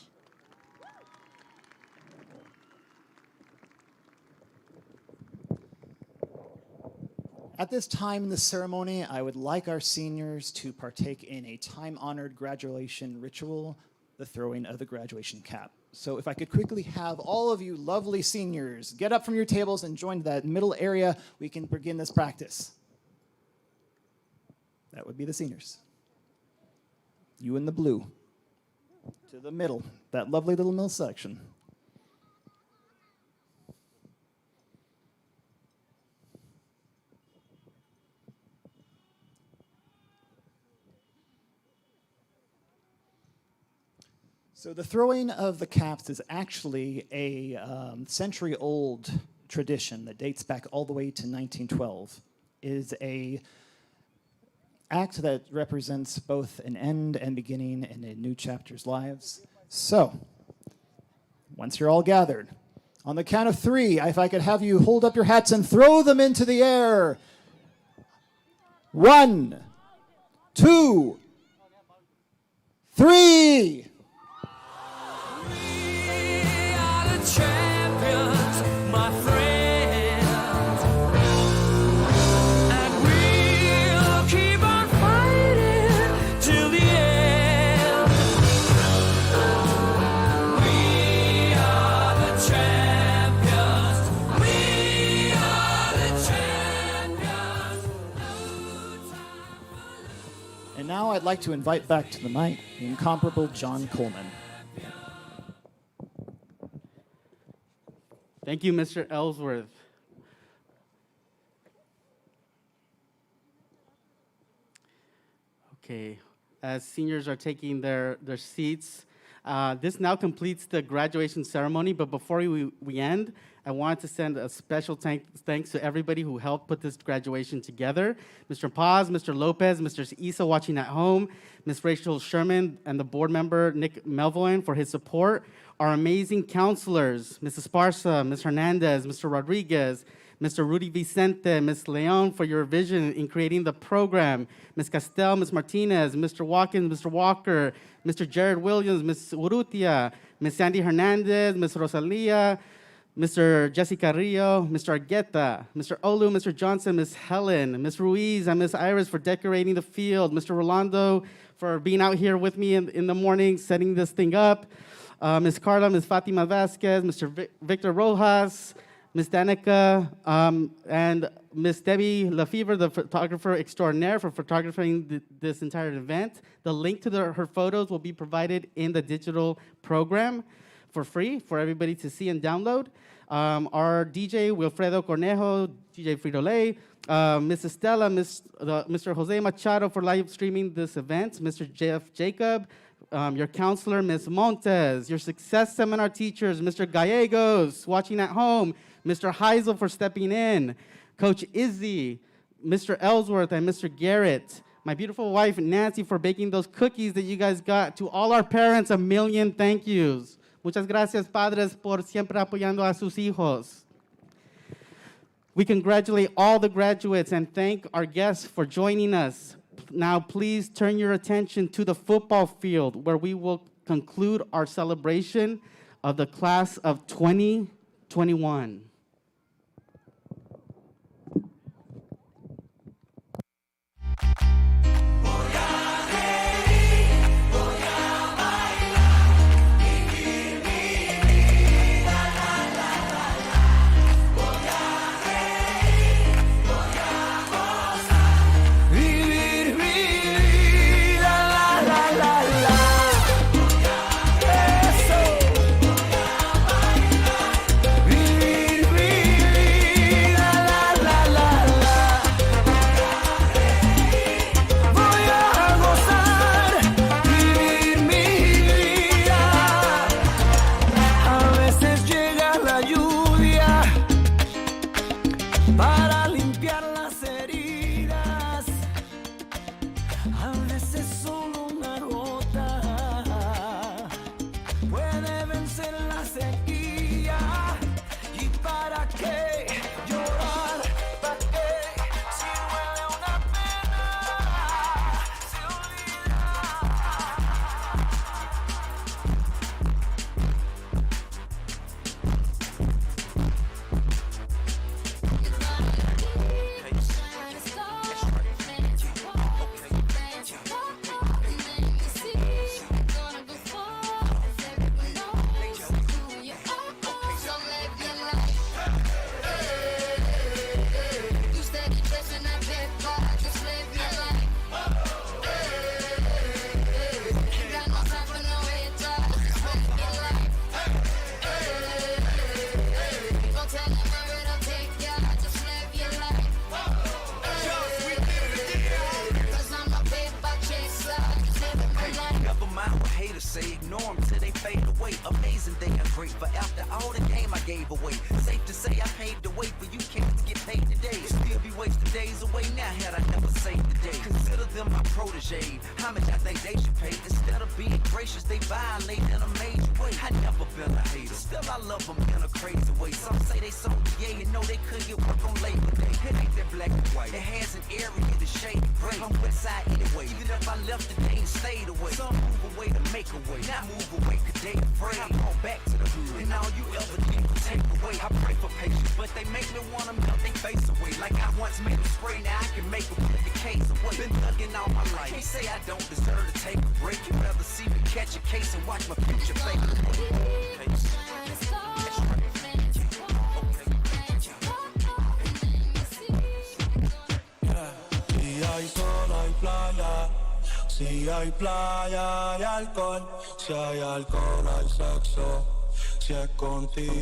At this time in the ceremony, I would like our seniors to partake in a time-honored graduation ritual, the throwing of the graduation cap. So if I could quickly have all of you lovely seniors get up from your tables and join that middle area, we can begin this practice. That would be the seniors. You in the blue. To the middle, that lovely little middle section. So the throwing of the caps is actually a century-old tradition that dates back all the way to 1912. It is a act that represents both an end and beginning in a new chapter's lives. So, once you're all gathered, on the count of 3, if I could have you hold up your hats and throw them into the air. 1, 2, 3. Champions, my friends, and we'll keep on fighting till the end. We are the champions. We are the champions. And now I'd like to invite back to the mic the incomparable John Coleman. Thank you, Mr. Ellsworth. Okay, as seniors are taking their seats, this now completes the graduation ceremony, but before we end, I wanted to send a special thanks to everybody who helped put this graduation together. Mr. Paz, Mr. Lopez, Mr. Isa watching at home, Ms. Rachel Sherman, and the board member, Nick Melvoin, for his support. Our amazing counselors, Mrs. Esparza, Ms. Hernandez, Mr. Rodriguez, Mr. Rudy Vicente, Ms. Leon, for your vision in creating the program, Ms. Castel, Ms. Martinez, Mr. Watkins, Mr. Walker, Mr. Jared Williams, Ms. Urrutia, Ms. Sandy Hernandez, Ms. Rosalia, Mr. Jesse Carrillo, Mr. Argueta, Mr. Olu, Mr. Johnson, Ms. Helen, Ms. Ruiz, and Ms. Iris for decorating the field, Mr. Rolando for being out here with me in the morning, setting this thing up, Ms. Carla, Ms. Fatima Vasquez, Mr. Victor Rojas, Ms. Danica, and Ms. Debbie Lefevre, the photographer extraordinaire, for photographing this entire event. The link to her photos will be provided in the digital program for free for everybody to see and download. Our DJ, Wilfredo Cornejo, DJ Frito-Lay, Ms. Estela, Mr. Jose Machado for live streaming this event, Mr. Jeff Jacob, your counselor, Ms. Montes, your success seminar teachers, Mr. Gallegos, watching at home, Mr. Heisel for stepping in, Coach Izzy, Mr. Ellsworth, and Mr. Garrett, my beautiful wife, Nancy, for baking those cookies that you guys got. To all our parents, a million thank yous. Muchas gracias, padres, por siempre apoyando a sus hijos. We congratulate all the graduates and thank our guests for joining us. Now, please turn your attention to the football field, where we will conclude our celebration of the class of 2021. Say ignore them till they fade away. Amazing they are great, but after all the game I gave away. Safe to say I paved the way for you kids to get paid today. Still be wasting days away now had I never saved the day. Consider them my protege. How much I think they should pay? Instead of being gracious, they violate in a major way. I never been a hater, still I love them in a crazy way. Some say they so yay and know they couldn't get work on Labor Day. It ain't that black and white, it has an area to shade gray. I'm west side anyway, even if I left the day and stayed away. Some move away to make a way, now move away, cause they afraid. I'm on back to the hood, and all you ever need to take away. I pray for patience, but they make me wanna melt their face away. Like I once made them spray, now I can make them put the case away. Been thugging all my life, can't say I don't deserve to take a break. You'd rather see me catch a case and watch my future fade away. hay sol, hay playa. Si hay playa, hay alcohol. Si hay alcohol, hay sexo. Si es contigo.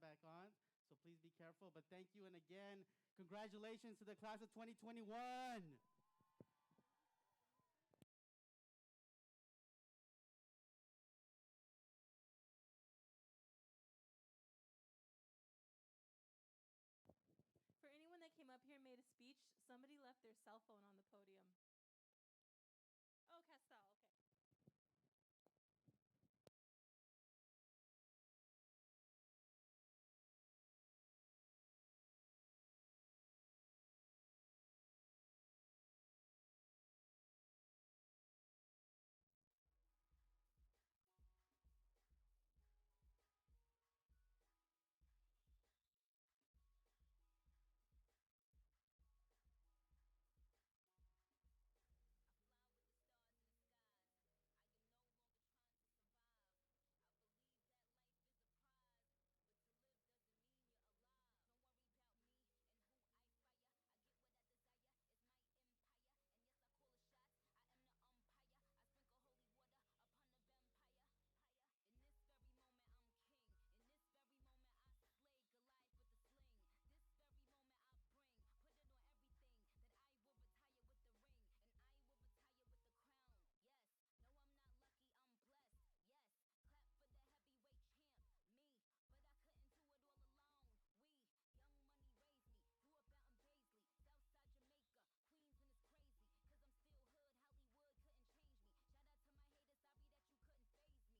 back on, so please be careful. But thank you, and again, congratulations to the class of 2021. For anyone that came up here and made a speech, somebody left their cell phone on the podium. Oh, Castell, okay. I fly with the stars in the sky. I am no longer trying to survive. I believe that life is a prize, but to live doesn't mean you're alive. Don't worry about me and who I fire. I get what I desire, it's my empire. And yes, I call the shots, I am the umpire. I sprinkle holy water upon the vampire. In this very moment, I'm king. In this very moment, I slay Goliath with the sling. This very moment, I put it on everything, that I will retire with the ring, and I will retire with the crown. Yes, no, I'm not lucky, I'm blessed. Yes, clap for the heavyweight champ, me, but I couldn't do it all alone. We, young money raised me, grew up out in Paisley, Southside Jamaica, Queens, and it's crazy, cause I'm still hood, Hollywood couldn't change me. Shout out to my haters, sorry that you couldn't phase me. Ain't being cocky, we just vindicated. Best believe that when we done, this moment will be syndicated. I don't know, this night just remind me of everything they deprived me of. Put your drinks up. It's a celebration every time we link up. We done did everything they could think of. Greatness is what we on the brink of. I wish that I could have this moment for life. For life. For life. 'Cause in this moment I just feel so alive. Alive. Alive. I wish that I could have this moment for life. For life. For life. This is my moment, I just feel so alive. Alive. What I tell them, ho, bow, bow, bow to me, drop down to your knees. Young money, the mafia, that's where the love sees. I'm in the Dominican, Big Papi Ortiz, doing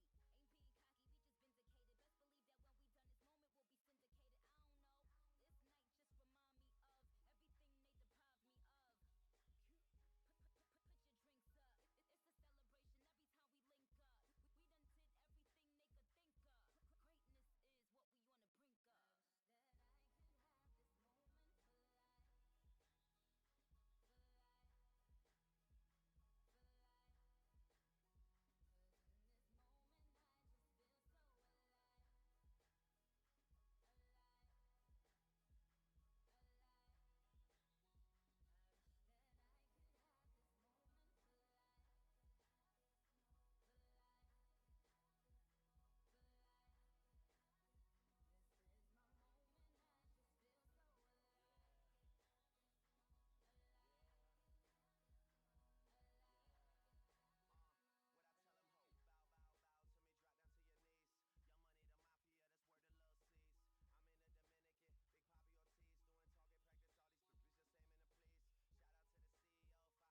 target practice, all these bitches just aiming to please. Shout out to the CEO, 500 degrees. Shout out to the OVO, Red Wings and Fatigues. Niggas wanna be friends, how coincidental? This supposed to be all year, we ain't get the memo. A young king, pay me a gold.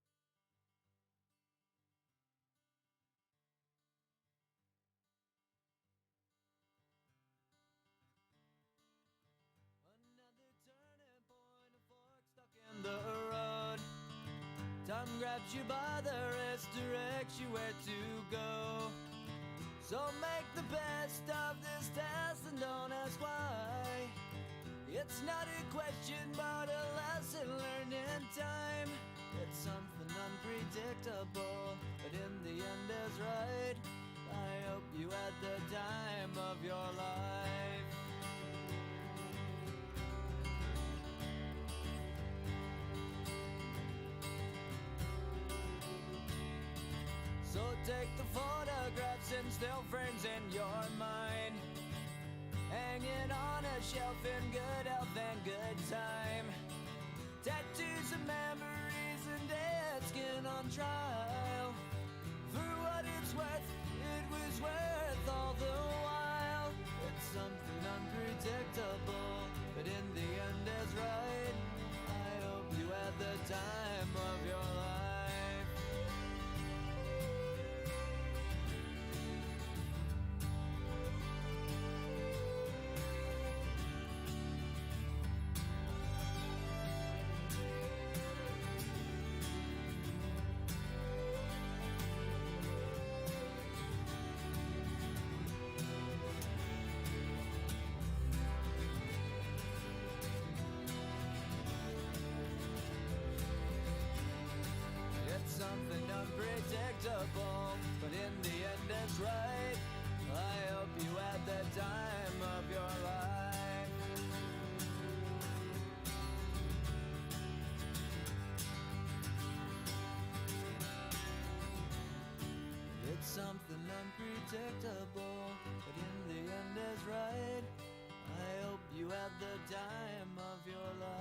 40 got a bunch of weed, he ain't even roll. These niggas be dropping songs, they ain't even cold. Weezy on top and that nigga ain't even home yet. Yeah, be back. Another turning point, a fork stuck in the road. Time grabs you by the wrist, directs you where to go. So make the best of this test and don't ask why. It's not a question but a lesson learned in time. It's something unpredictable, but in the end is right. I hope you had the time of your life. So take the photographs and still frames in your mind, hanging on a shelf in good health and good time. Tattoos and memories and dead skin on trial. For what it's worth, it was worth all the while. It's something unpredictable, but in the end is right. I hope you had the time of your life. something unpredictable, but in the end is right. I hope you had the time of your life.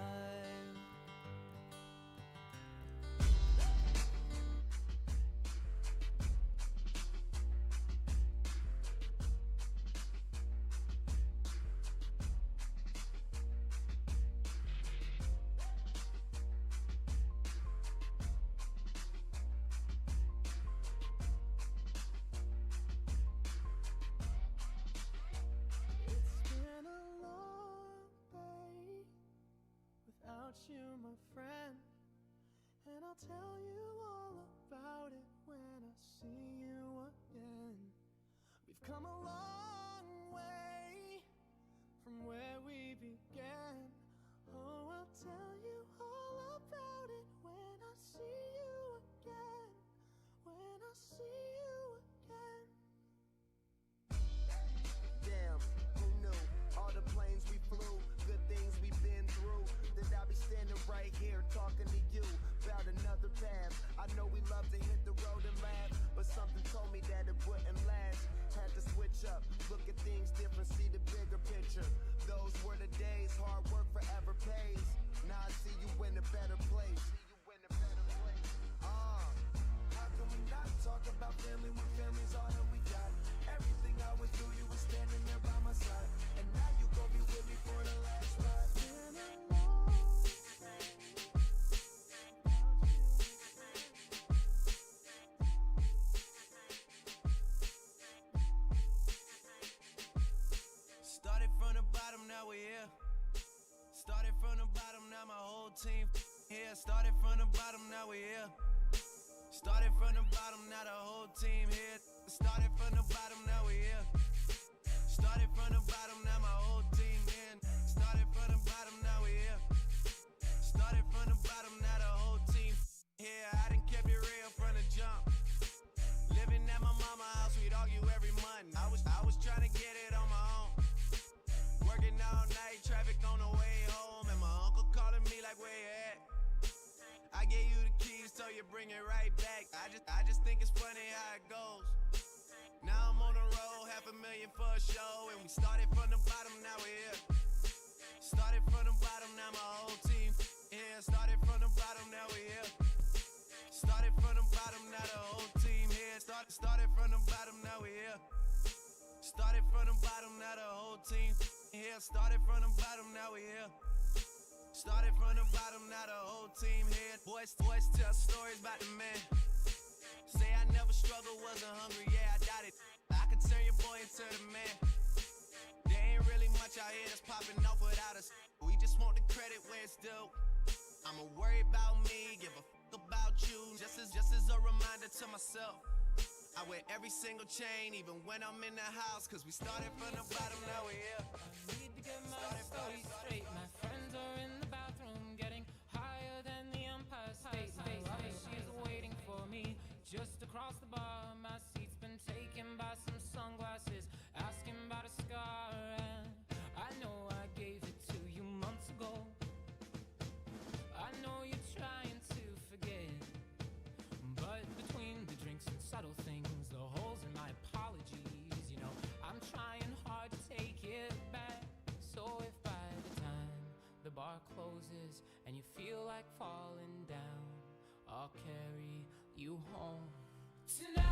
You, my friend, and I'll tell you all about it when I see you again. We've come a long way from where we began. Oh, I'll tell you all about it when I see you again. When I see you again. Damn, who knew? All the planes we flew, good things we've been through. That I'll be standing right here talking to you about another path. I know we love to hit the road and laugh, but something told me that it wouldn't last. Had to switch up, look at things different, see the bigger picture. Those were the days, hard work forever pays. Now I see you in a better place. How can we not talk about family when family's all that we got? Everything I went through, you were standing there by my side, and now you gon' be with me for the last ride. Started from the bottom, now we're here. Started from the bottom, now my whole team here. Started from the bottom, now we're here. Started from the bottom, now the whole team here. Started from the bottom, now we're here. Started from the bottom, now my whole team in. Started from the bottom, now we're here. Started from the bottom, now the whole team here. I done kept it real from the jump. Living at my mama's house, we'd argue every month. I was trying to get it on my own. Working all night, traffic on the way home, and my uncle calling me like, where you at? I gave you the keys, so you bring it right back. I just think it's funny how it goes. Now I'm on the road, $500,000 for a show, and we started from the bottom, now we're here. Started from the bottom, now my whole team here. Started from the bottom, now we're here. Started from the bottom, now the whole team here. Started from the bottom, now we're here. Started from the bottom, now the whole team here. Started from the bottom, now we're here. Started from the bottom, now the whole team here. Boys tell stories about the man. Say I never struggled, wasn't hungry, yeah, I doubt it. I could turn your boy into the man. There ain't really much out here that's popping off without us. We just want the credit where it's due. I'ma worry about me, give a fuck about you. Just as a reminder to myself. I wear every single chain, even when I'm in the house. Cause we started from the bottom, now we're here. I need to get my story straight. My friends are in the bathroom, getting higher than the Empire State. My wife, she's waiting for me just across the bar. My seat's been taken by some sunglasses, asking about a scar. And I know I gave it to you months ago. I know you're trying to forget, but between the drinks and subtle things, the holes in my apologies, you know, I'm trying hard to take it back. So if by the time the bar closes and you feel like falling down, I'll carry you home tonight.